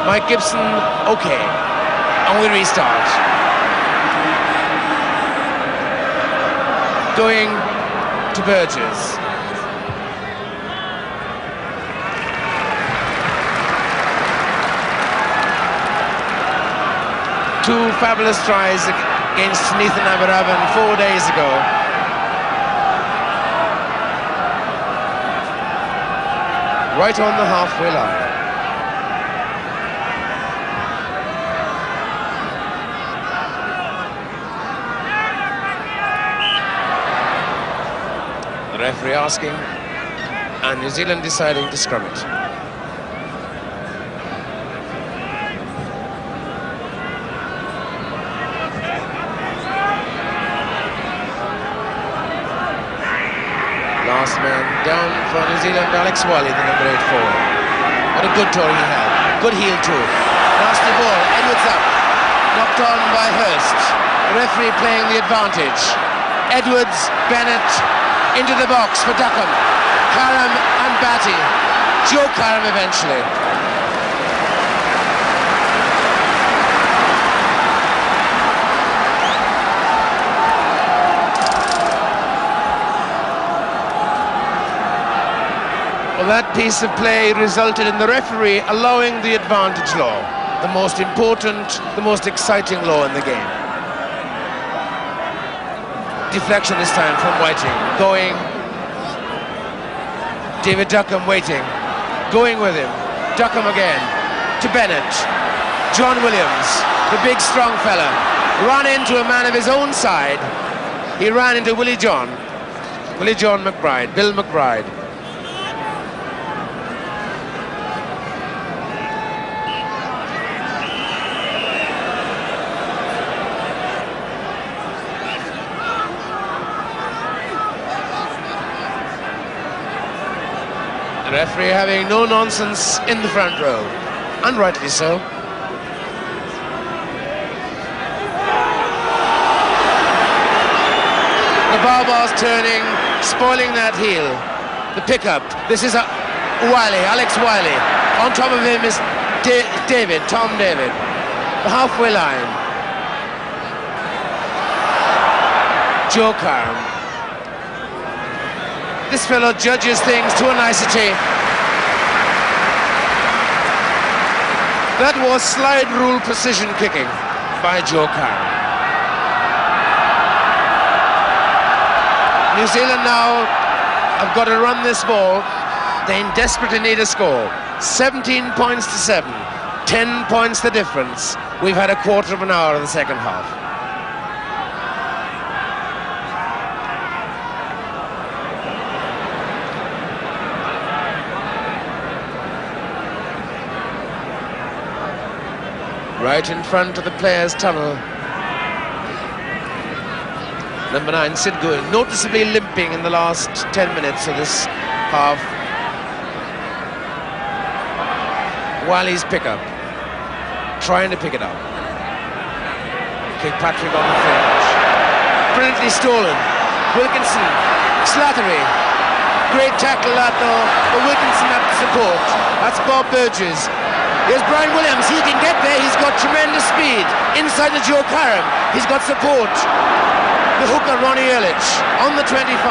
Mike Gibson, okay, and we restart. Going to Burgess. Two fabulous tries against Nathan Aberaban 4 days ago. Right on the halfway line. The referee asking, and New Zealand deciding to scrum it. Last man down for New Zealand, Alex Wiley, the number 8 forward. What a good tour he had. Good heel too. Nasty ball, Edwards up. Knocked on by Hurst. The referee playing the advantage. Edwards, Bennett, into the box for Duckham. Karam and Batty. Joe Karam eventually. Well, that piece of play resulted in the referee allowing the advantage law, the most important, the most exciting law in the game. Deflection this time from Whiting, going. David Duckham waiting, going with him. Duckham again, to Bennett. John Williams, the big strong fella, ran into a man of his own side. He ran into Willie John McBride, Bill McBride. The referee having no nonsense in the front row, and rightly so. The Barbars turning, spoiling that heel. The pickup. This is Wiley, Alex Wiley. On top of him is Tom David. The halfway line. Joe Karam. This fellow judges things to a nicety. That was slide rule precision kicking by Joe Karam. New Zealand now have got to run this ball. They desperately need a score. 17 points to 7. 10 points the difference. We've had a quarter of an hour of the second half. right in front of the players' tunnel. Number 9, Sid Gould, noticeably limping in the last 10 minutes of this half. Wally's pickup, trying to pick it up. Kirkpatrick on the fringe. Brilliantly stolen. Wilkinson, Slattery. Great tackle that though, but Wilkinson had support. That's Bob Burgess. Here's Brian Williams, he can get there, he's got tremendous speed. Inside to Joe Karam, he's got support. The hooker, Ronnie Ehrlich, on the 25.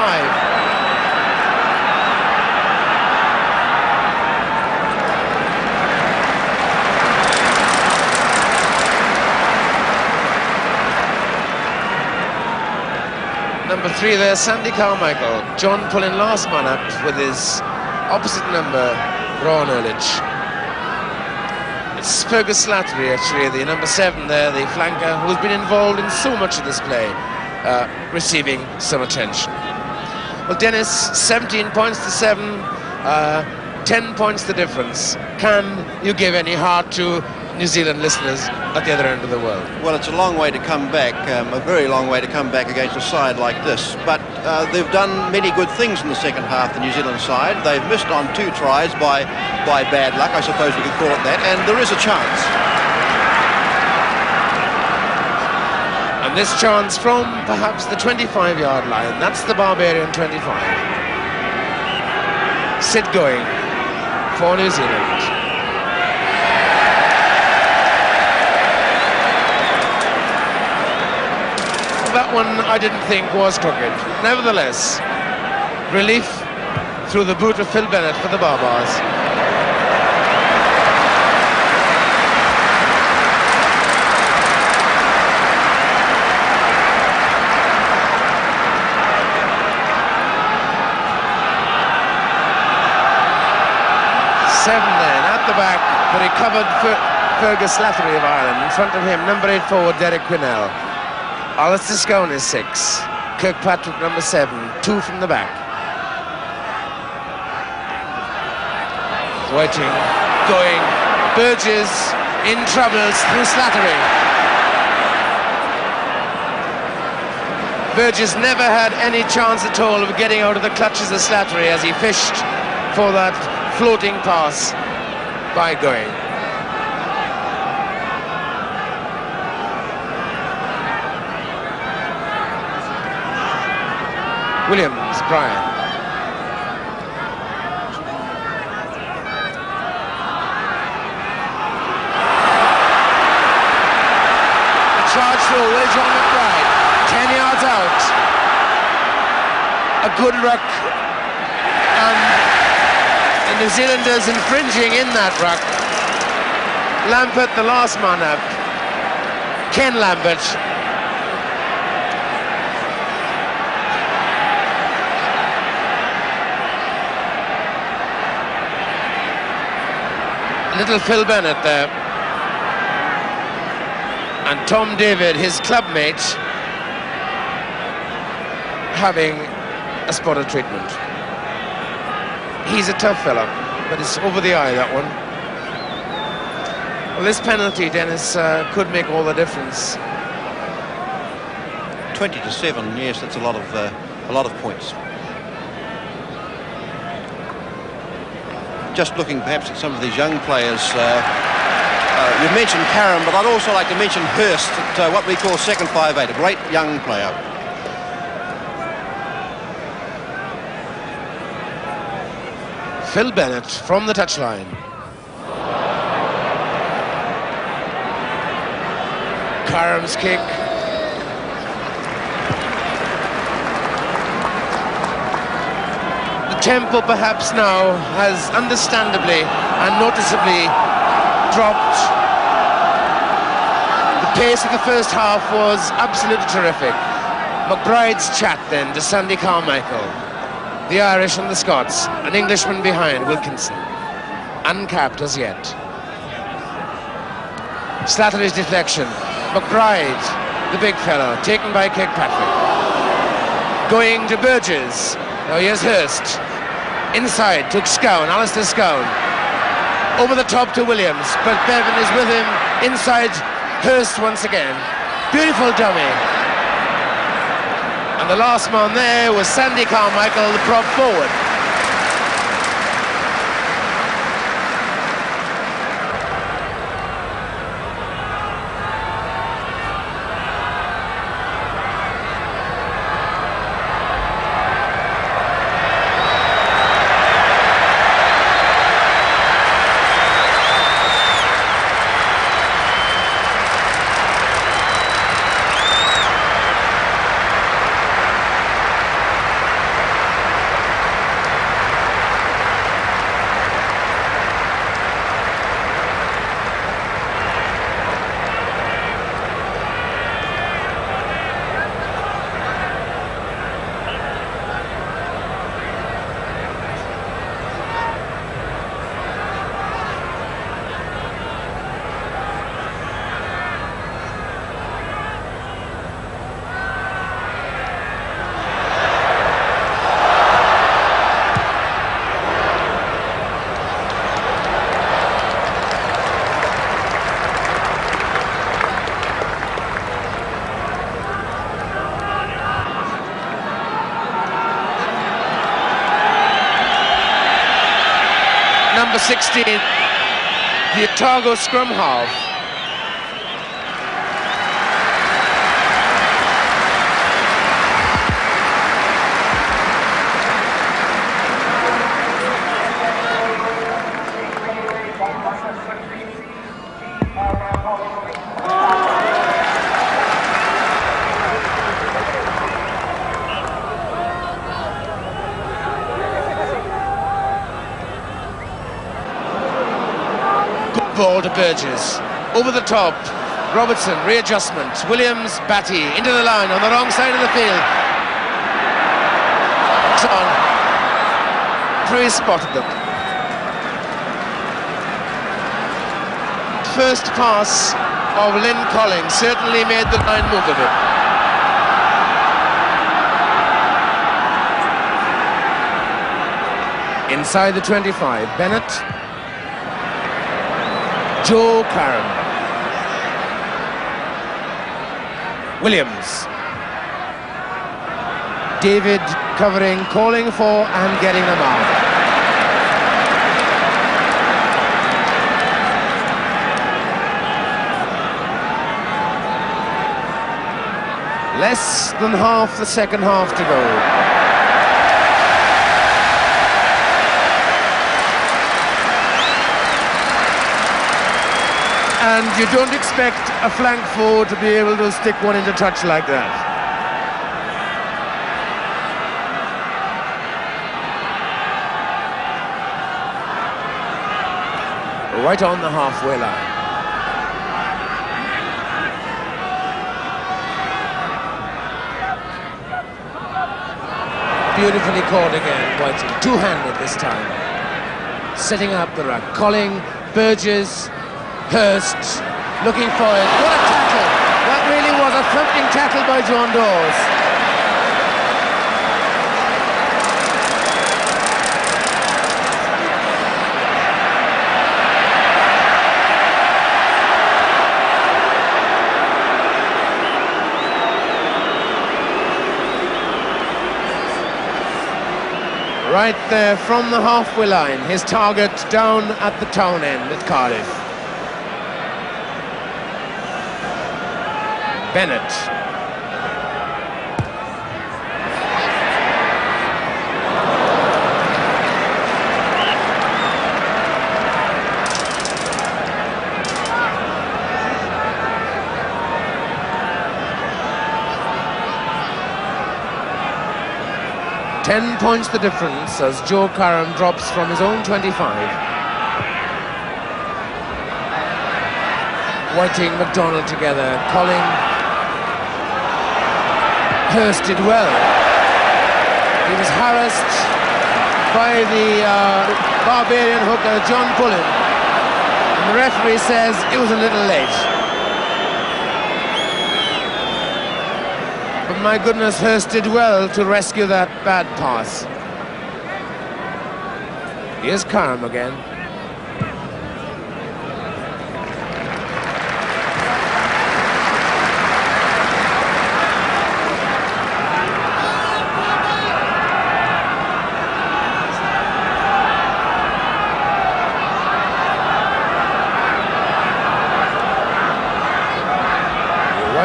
Number 3 there, Sandy Carmichael. John pulling last man up with his opposite number, Ron Ehrlich. It's Fergus Slattery, actually, the number 7 there, the flanker, who's been involved in so much of this play, receiving some attention. Well, Dennis, 17 points to 7, 10 points the difference. Can you give any heart to New Zealand listeners at the other end of the world? Well, it's a long way to come back, a very long way to come back against a side like this. But they've done many good things in the second half, the New Zealand side. They've missed on 2 tries by bad luck, I suppose we could call it that, and there is a chance. And this chance from perhaps the 25-yard line, that's the Barbarian 25. Sid going for New Zealand. That one I didn't think was crooked. Nevertheless, relief through the boot of Phil Bennett for the Barbars. Seven then at the back, but he covered Fergus Slattery of Ireland. In front of him, number 8 forward, Derek Quinnell. Alistair Scone is 6. Kirkpatrick, number 7. 2 from the back. Waiting, going. Burgess in troubles through Slattery. Burgess never had any chance at all of getting out of the clutches of Slattery as he fished for that floating pass by Going. Williams, Brian. The charge through, Will John McBride, 10 yards out. A good ruck, and the New Zealanders infringing in that ruck. Lambert, the last man up. Ken Lambert. Little Phil Bennett there. And Tom David, his clubmate, having a spot of treatment. He's a tough fella, but it's over the eye, that one. Well, this penalty, Dennis, could make all the difference. 20-7, yes, that's a lot of points. Just looking perhaps at some of these young players, you mentioned Karam, but I'd also like to mention Hurst at what we call second 5'8", a great young player. Phil Bennett from the touchline. Karam's kick. Tempo perhaps now has understandably and noticeably dropped. The pace of the first half was absolutely terrific. McBride's chat then to Sandy Carmichael. The Irish and the Scots, an Englishman behind, Wilkinson. Uncapped as yet. Slattery's deflection. McBride, the big fellow, taken by Kirkpatrick. Going to Burgess. Now here's Hurst. Inside, took Scone, Alistair Scone. Over the top to Williams, but Bevan is with him Inside Hurst once again. Beautiful dummy. And the last man there was Sandy Carmichael, the prop forward. Number 16, the Otago scrum half. Ball to Burgess, over the top, Robertson, readjustment, Williams, Batty, into the line on the wrong side of the field. On. Cruz spotted them. First pass of Lynn Collins certainly made the line move a bit. Inside the 25, Bennett. Joe Karam. Williams. David covering, calling for and getting them out. Less than half the second half to go. And you don't expect a flank forward to be able to stick one into touch like that. Right on the halfway line. Beautifully caught again, Whiting. Two-handed this time. Setting up the ruck. Colling, Burgess, Hurst, looking for it. What a tackle! That really was a thumping tackle by John Dawes. Right there from the halfway line, his target down at the town end at Cardiff. Bennett. Ten points the difference as Joe Karam drops from his own 25. Whiting, McDonald together, Colling. Hurst did well. He was harassed by the Barbarian hooker, John Pullen. And the referee says it was a little late. But my goodness, Hurst did well to rescue that bad pass. Here's Karam again.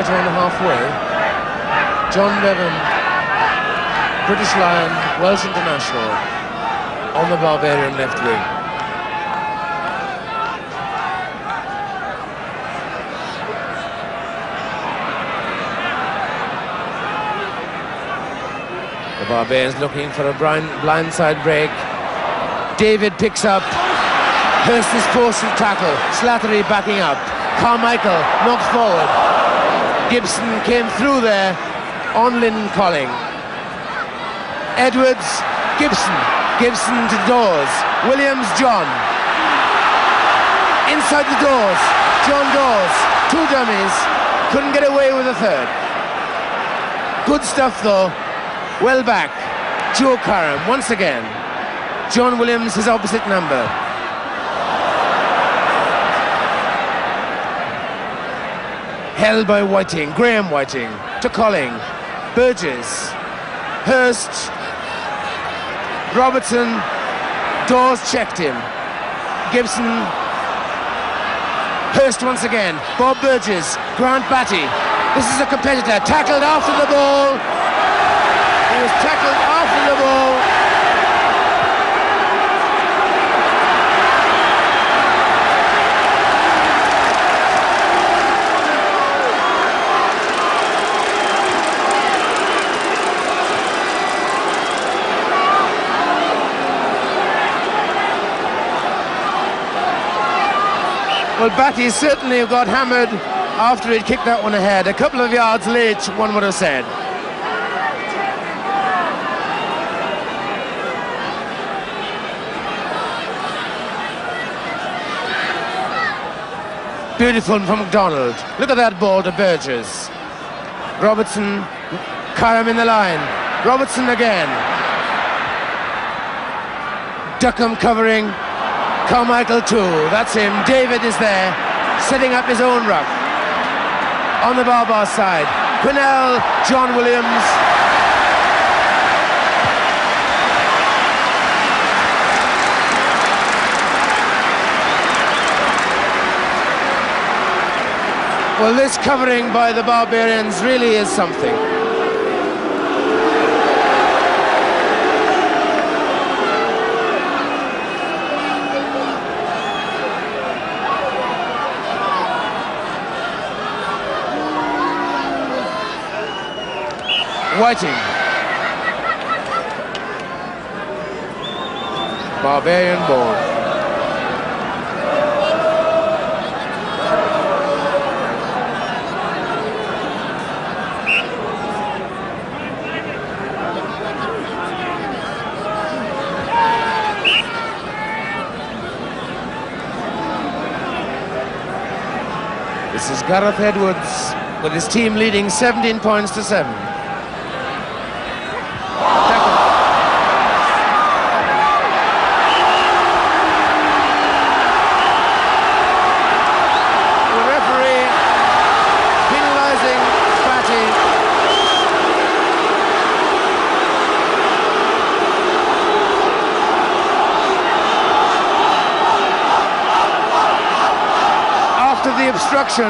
right on halfway. John Bevan, British Lion, Welsh international, on the Barbarian left wing. The Barbarians looking for a blindside break. David picks up. Hurst is forced to tackle. Slattery backing up. Carmichael knocked forward. Gibson came through there on Lynn Colling. Edwards, Gibson. Gibson to Dawes. Williams, John. Inside the Dawes. John Dawes. Two dummies. Couldn't get away with a third. Good stuff though. Well back. Joe Karam once again. John Williams, his opposite number. Held by Whiting, Graham Whiting, to Colling, Burgess, Hurst, Robertson, Dawes checked him, Gibson, Hurst once again, Bob Burgess, Grant Batty, this is a competitor, tackled after the ball, he was tackled after the ball. Well, Batty certainly got hammered after he'd kicked that one ahead. A couple of yards late, one would have said. Beautiful from McDonald. Look at that ball to Burgess. Robertson, Karam in the line. Robertson again. Duckham covering. Carmichael too, that's him. David is there, setting up his own ruck. On the Barbar side, Quinnell, John Williams. Well, this covering by the Barbarians really is something. Whiting. Barbarian ball. This is Gareth Edwards with his team leading 17 points to 7. The obstruction,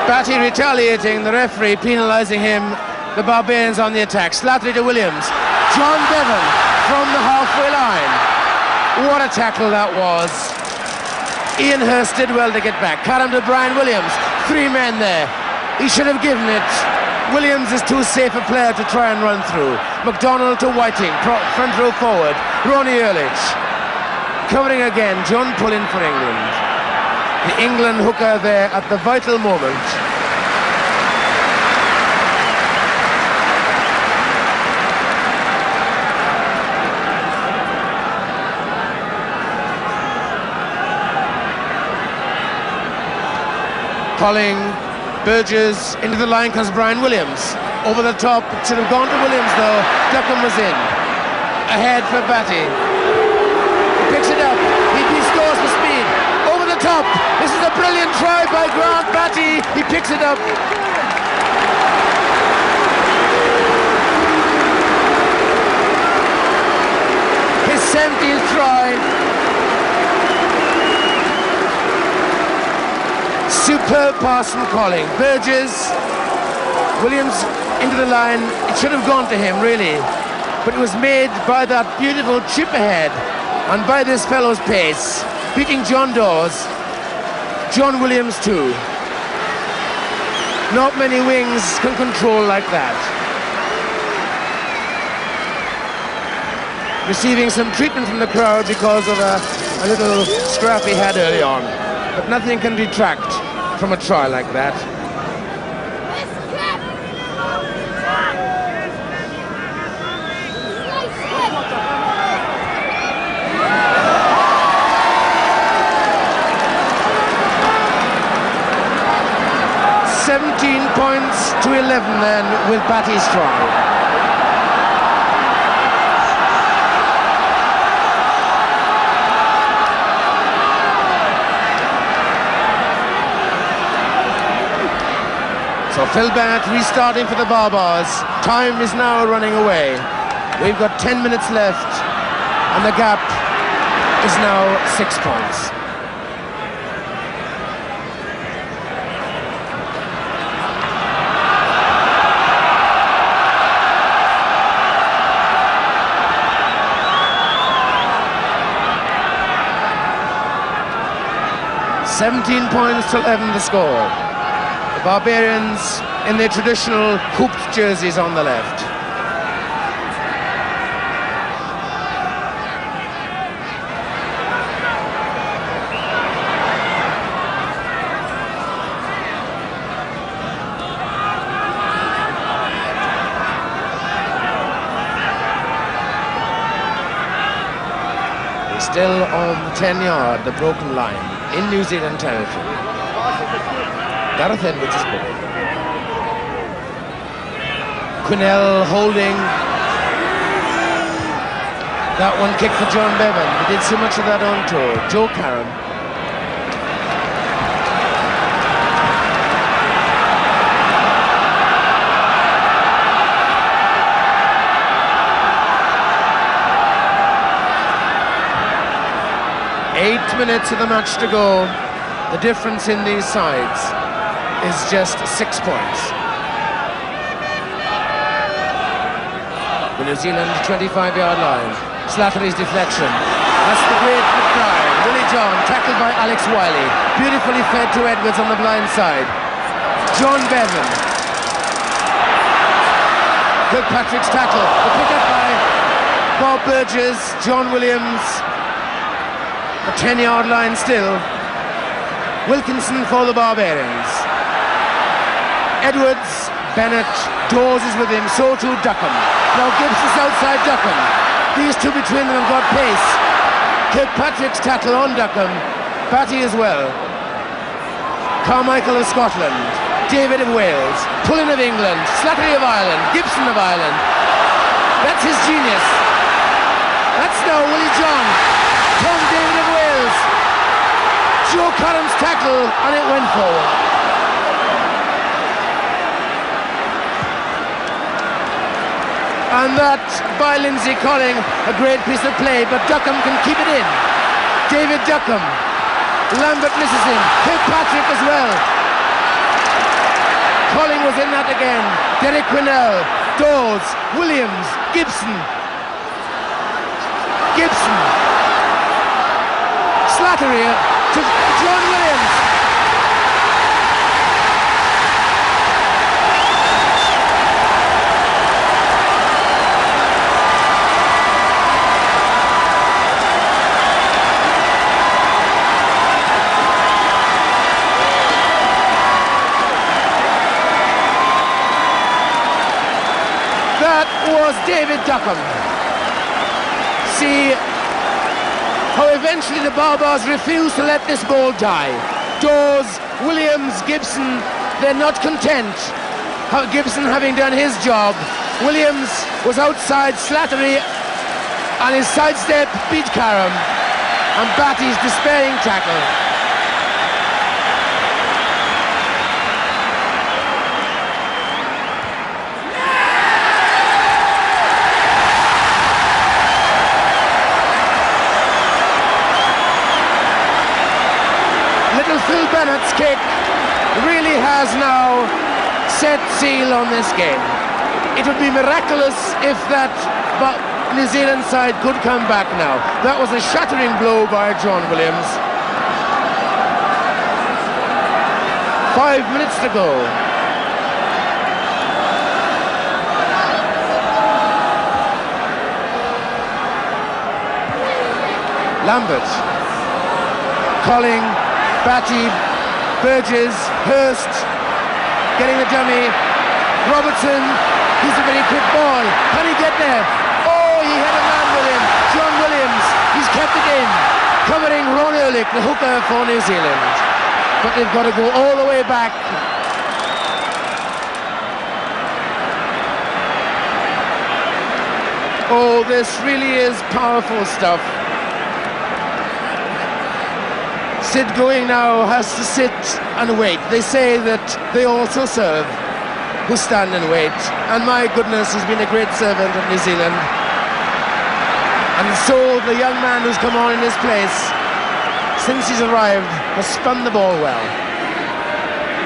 Batty retaliating, the referee penalising him, the Barbarians on the attack. Slattery to Williams, John Bevan from the halfway line. What a tackle that was. Ian Hurst did well to get back. Karam to Brian Williams, 3 men there. He should have given it. Williams is too safe a player to try and run through. McDonald to Whiting, front row forward. Ronnie Ehrlich. Covering again, John Pullen for England. The England hooker there at the vital moment. Colling, Burgess, into the line comes Brian Williams. Over the top, it should have gone to Williams though. Duckham was in. Ahead for Batty. Picks it up, he scores for speed, over the top, this is a brilliant try by Grant Batty, he picks it up. His 17th try. Superb pass from Colling. Burgess, Williams into the line. It should have gone to him, really. But it was made by that beautiful chip ahead and by this fellow's pace, beating John Dawes. John Williams too. Not many wings can control like that. Receiving some treatment from the crowd because of a little scrap he had early on. But nothing can detract from a try like that. Points to 11 then with Batty's try. So Phil Bennett restarting for the Barbars. Time is now running away. We've got 10 minutes left and the gap is now 6 points. $17 points to 11 the score. The Barbarians in their traditional hooped jerseys on the left. He's still on the 10-yard, the broken line. In New Zealand territory. Gareth Edwards is ball. Quinnell holding. That one kick for John Bevan. He did so much of that on tour. Joe Caron. Minutes of the match to go. The difference in these sides is just 6 points. The New Zealand 25-yard line. Slattery's deflection. That's the great McBride. Willie John tackled by Alex Wiley. Beautifully fed to Edwards on the blind side. John Bevan. Kirkpatrick's tackle. The pick-up by Bob Burgess. John Williams. A 10-yard line still. Wilkinson for the Barbarians. Edwards, Bennett, Dawes is with him, so too Duckham. Now Gibbs is outside Duckham. These two between them have got pace. Kirkpatrick's tackle on Duckham. Batty as well. Carmichael of Scotland. David of Wales. Pullen of England. Slattery of Ireland. Gibson of Ireland. That's his genius. That's now Willie John. Tom David of Wales. Joe Curran's tackle, and it went forward. And that by Lindsay Colling, a great piece of play, but Duckham can keep it in. David Duckham. Lambert misses him. Kirkpatrick as well. Colling was in that again. Derek Quinnell. Dawes. Williams. Gibson. Slattery to John Williams. That was David Duckham. See how eventually the Barbars refuse to let this ball die. Dawes, Williams, Gibson, they're not content. Gibson having done his job. Williams was outside Slattery and his sidestep beat Karam. And Batty's despairing tackle. Phil Bennett's kick really has now set seal on this game. It would be miraculous if that New Zealand side could come back now. That was a shattering blow by John Williams. 5 minutes to go. Lambert, Colling, Batty, Burgess, Hurst, getting the dummy, Robertson, he's a very quick ball, can he get there? Oh, he had a man with him, John Williams, he's kept it in, covering Ron Ehrlich, the hooker for New Zealand. But they've got to go all the way back. Oh, this really is powerful stuff. Sid going now has to sit and wait. They say that they also serve who stand and wait. And my goodness, he's been a great servant of New Zealand. And so the young man who's come on in his place, since he's arrived, has spun the ball well.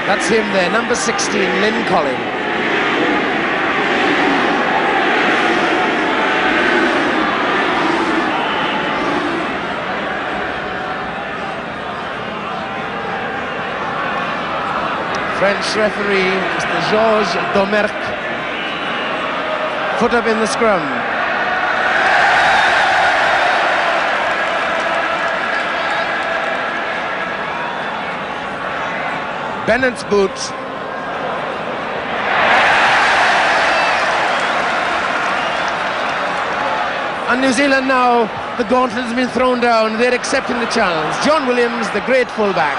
That's him there, number 16, Lynn Colling. French referee, Mr. Georges Domergue. Foot up in the scrum. Bennett's boot. And New Zealand now, the gauntlet has been thrown down. They're accepting the challenge. John Williams, the great fullback.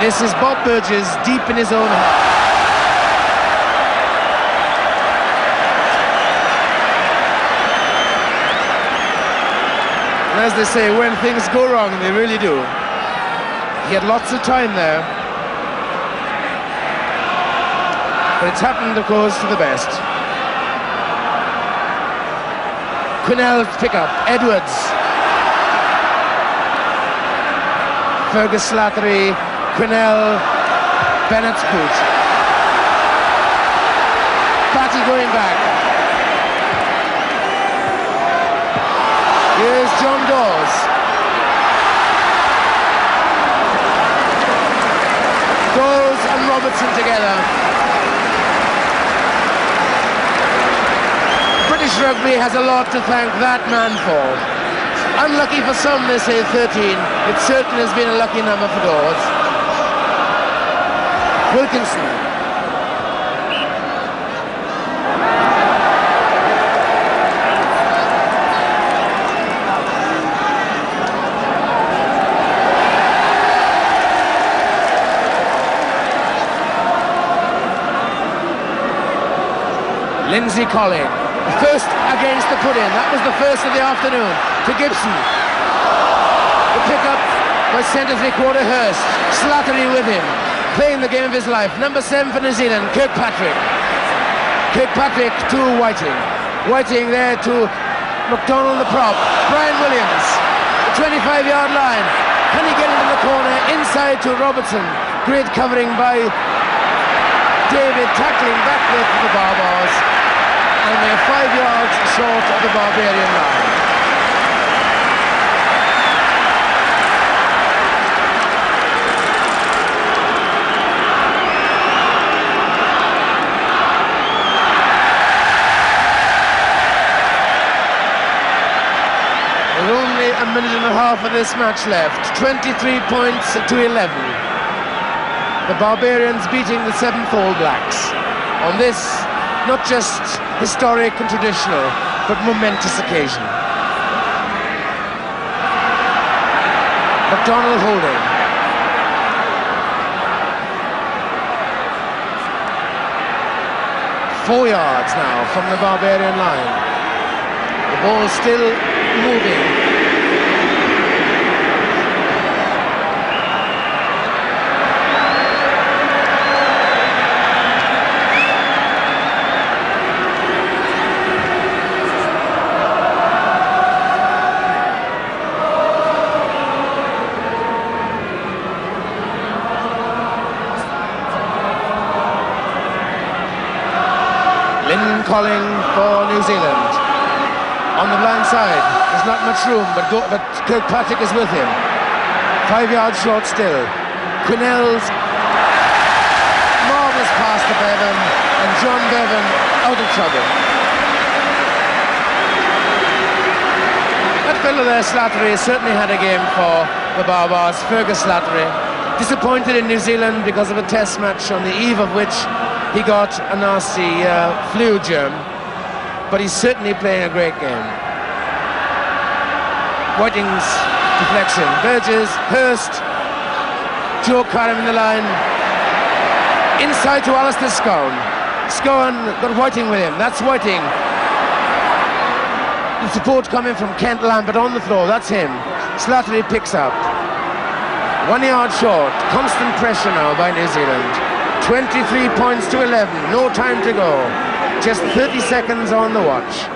This is Bob Burgess deep in his own half. And as they say, when things go wrong, they really do. He had lots of time there. But it's happened, of course, for the best. Quinnell's pick-up, Edwards. Fergus Slattery, Quinnell, Bennett's boot. Batty going back. Here's John Dawes. Dawes and Robertson together. British rugby has a lot to thank that man for. Unlucky for some, they say 13. It certainly has been a lucky number for Dawes. Wilkinson. Lindsay Colling. First against the put-in. That was the first of the afternoon. To Gibson. The pick-up by centre three-quarter Hurst. Slattery with him. Playing the game of his life. Number 7 for New Zealand, Kirkpatrick. Kirkpatrick to Whiting. Whiting there to McDonald the prop. Brian Williams, the 25-yard line. Can he get into the corner? Inside to Robertson. Great covering by David, tackling back there to the Barbars. And they're 5 yards short of the Barbarian line. A minute and a half of this match left. 23 points to 11. The Barbarians beating the 7th All Blacks on this not just historic and traditional but momentous occasion. McDonald holding. Four yards now from the Barbarian line. The ball still moving. Lynn Colling for New Zealand. On the blind side, there's not much room, but Kirkpatrick is with him. 5 yards short still. Quinnell's marvellous pass to Bevan, and John Bevan out of trouble. That fellow there, Slattery, certainly had a game for the Barbars. Fergus Slattery, disappointed in New Zealand because of a test match on the eve of which he got a nasty flu germ, but he's certainly playing a great game. Whiting's deflection. Burgess, Hurst, Joe Karam in the line. Inside to Alistair Scowen. Scowen got Whiting with him. That's Whiting. The support coming from Kent Lambert on the floor. That's him. Slattery picks up. 1 yard short. Constant pressure now by New Zealand. 23 points to 11. No time to go. Just 30 seconds on the watch.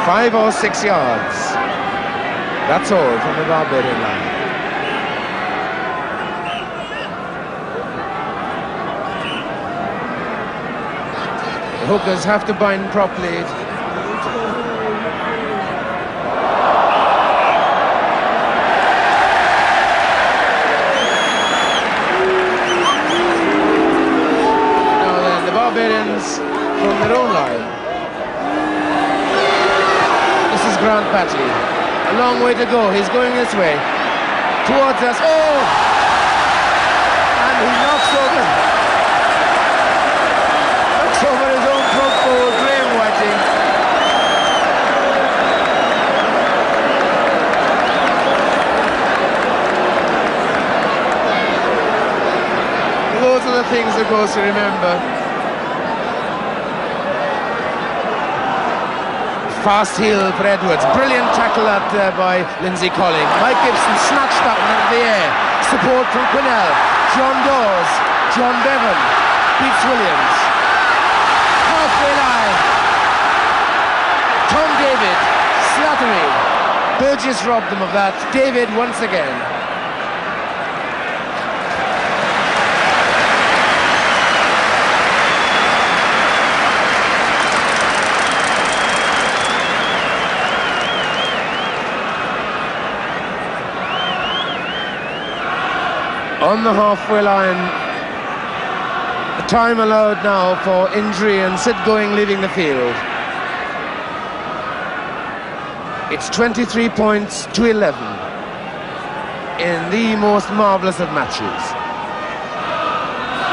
Five or 6 yards. That's all from the Barbarian line. The hookers have to bind properly. Now then, the Barbarians from their own line. This is Grant Batty. A long way to go. He's going this way. Towards us. Oh! And he knocks over his own front forward, Graham Whiting. Those are the things that goes to remember. Fast heel for Edwards. Brilliant tackle that by Lindsay Colling. Mike Gibson snatched that one out of the air. Support from Quinnell. John Dawes. John Bevan beats Williams. Halfway line. Tom David. Slattery. Burgess robbed them of that. David once again. On the halfway line, the time allowed now for injury and Sid Going leaving the field. It's 23 points to 11 in the most marvellous of matches.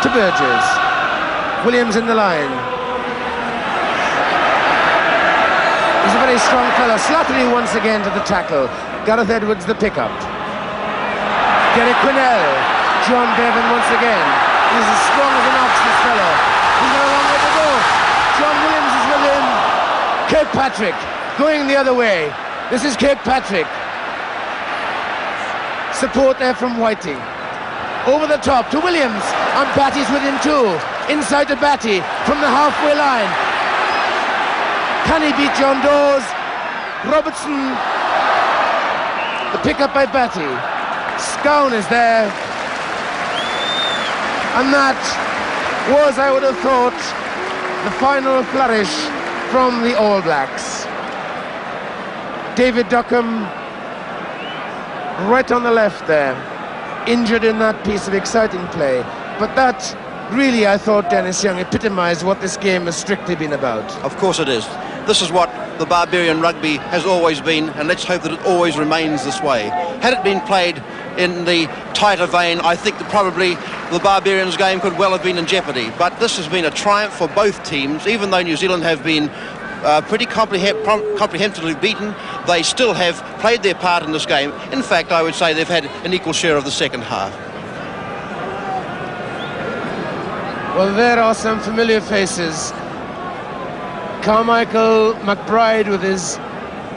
To Burgess. Williams in the line. He's a very strong fella. Slattery once again to the tackle. Gareth Edwards the pickup. Derek Quinnell. John Bevan once again. He's as strong as an ox, this fellow. He's got a long way to go. John Williams is with him. Kirkpatrick going the other way. This is Kirkpatrick. Support there from Whiting. Over the top to Williams. And Batty's with him too. Inside to Batty from the halfway line. Can he beat John Dawes? Robertson. The pickup by Batty. Scowen is there. And that was, I would have thought, the final flourish from the All Blacks. David Duckham, right on the left there, injured in that piece of exciting play. But that really, I thought, Dennis Young, epitomised what this game has strictly been about. Of course it is. This is what the Barbarian rugby has always been, and let's hope that it always remains this way. Had it been played in the tighter vein, I think that probably the Barbarians game could well have been in jeopardy. But this has been a triumph for both teams. Even though New Zealand have been pretty comprehensively beaten, they still have played their part in this game. In fact, I would say they've had an equal share of the second half. Well, there are some familiar faces. Carmichael McBride with his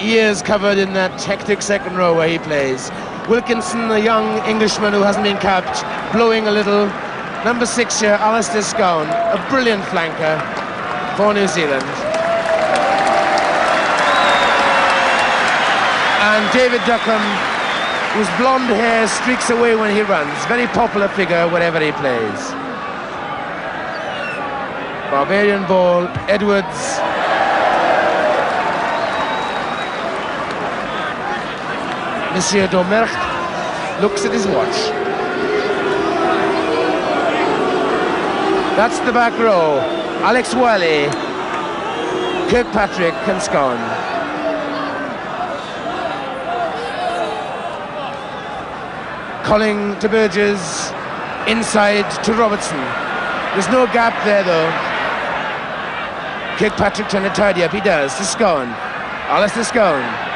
ears covered in that hectic second row where he plays. Wilkinson, a young Englishman who hasn't been capped, blowing a little. Number 6 here, Alistair Scowen, a brilliant flanker for New Zealand. And David Duckham, whose blonde hair streaks away when he runs. Very popular figure wherever he plays. Barbarian ball, Edwards. Monsieur Domergue looks at his watch. That's the back row. Alex Wiley, Kirkpatrick and Scone. Calling to Burgess, inside to Robertson. There's no gap there though. Kirkpatrick trying to tidy up, he does, to Scone. Alistair Scone.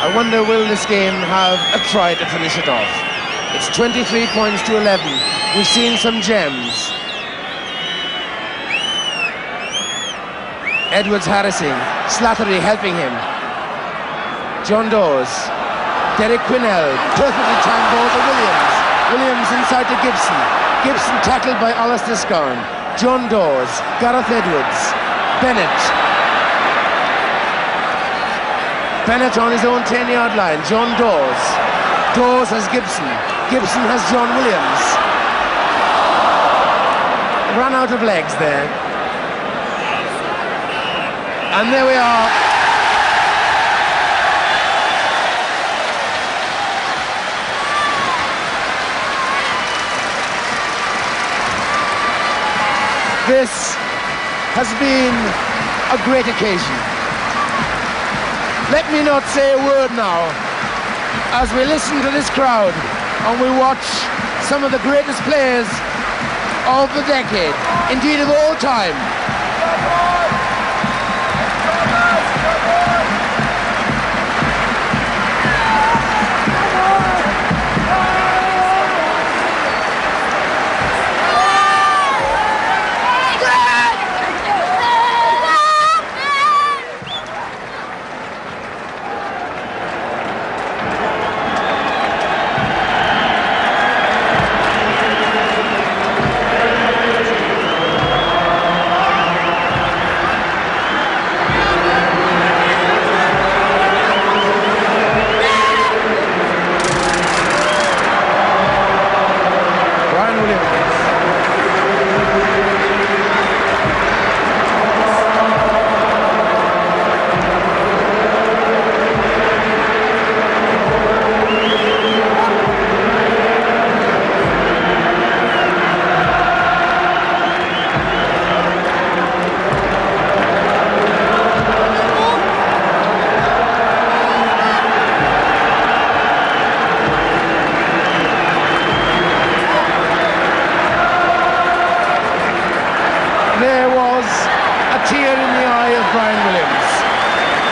I wonder will this game have a try to finish it off. It's 23 points to 11. We've seen some gems. Edwards harassing, Slattery helping him. John Dawes, Derek Quinnell, perfectly timed ball to Williams. Williams inside to Gibson. Gibson tackled by Alistair Scone. John Dawes, Gareth Edwards, Bennett. Bennett on his own 10-yard line. John Dawes. Dawes has Gibson. Gibson has John Williams. Run out of legs there. And there we are. This has been a great occasion. Let me not say a word now as we listen to this crowd and we watch some of the greatest players of the decade, indeed of all time.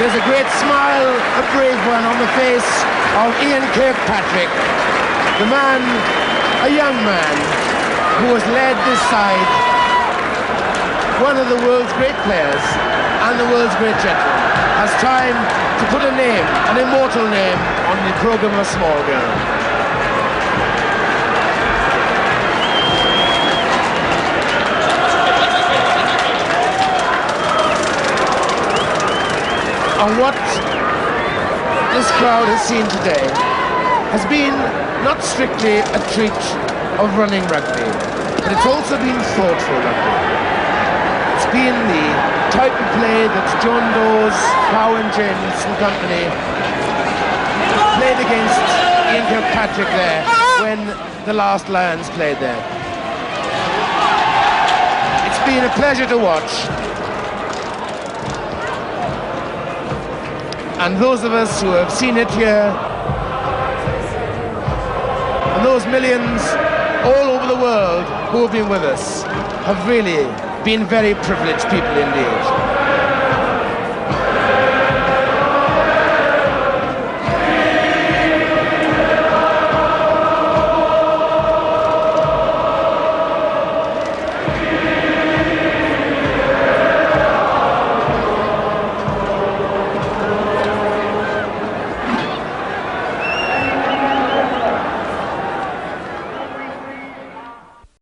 There's a great smile, a brave one on the face of Ian Kirkpatrick, the man, a young man, who has led this side, one of the world's great players and the world's great gentleman, has time to put a name, an immortal name, on the programme of small girl. And what this crowd has seen today has been not strictly a treat of running rugby, but it's also been thoughtful rugby. It's been the type of play that John Dawes, Cowan James and company played against Ian Kirkpatrick there when the last Lions played there. It's been a pleasure to watch. And those of us who have seen it here, and those millions all over the world who have been with us, have really been very privileged people indeed.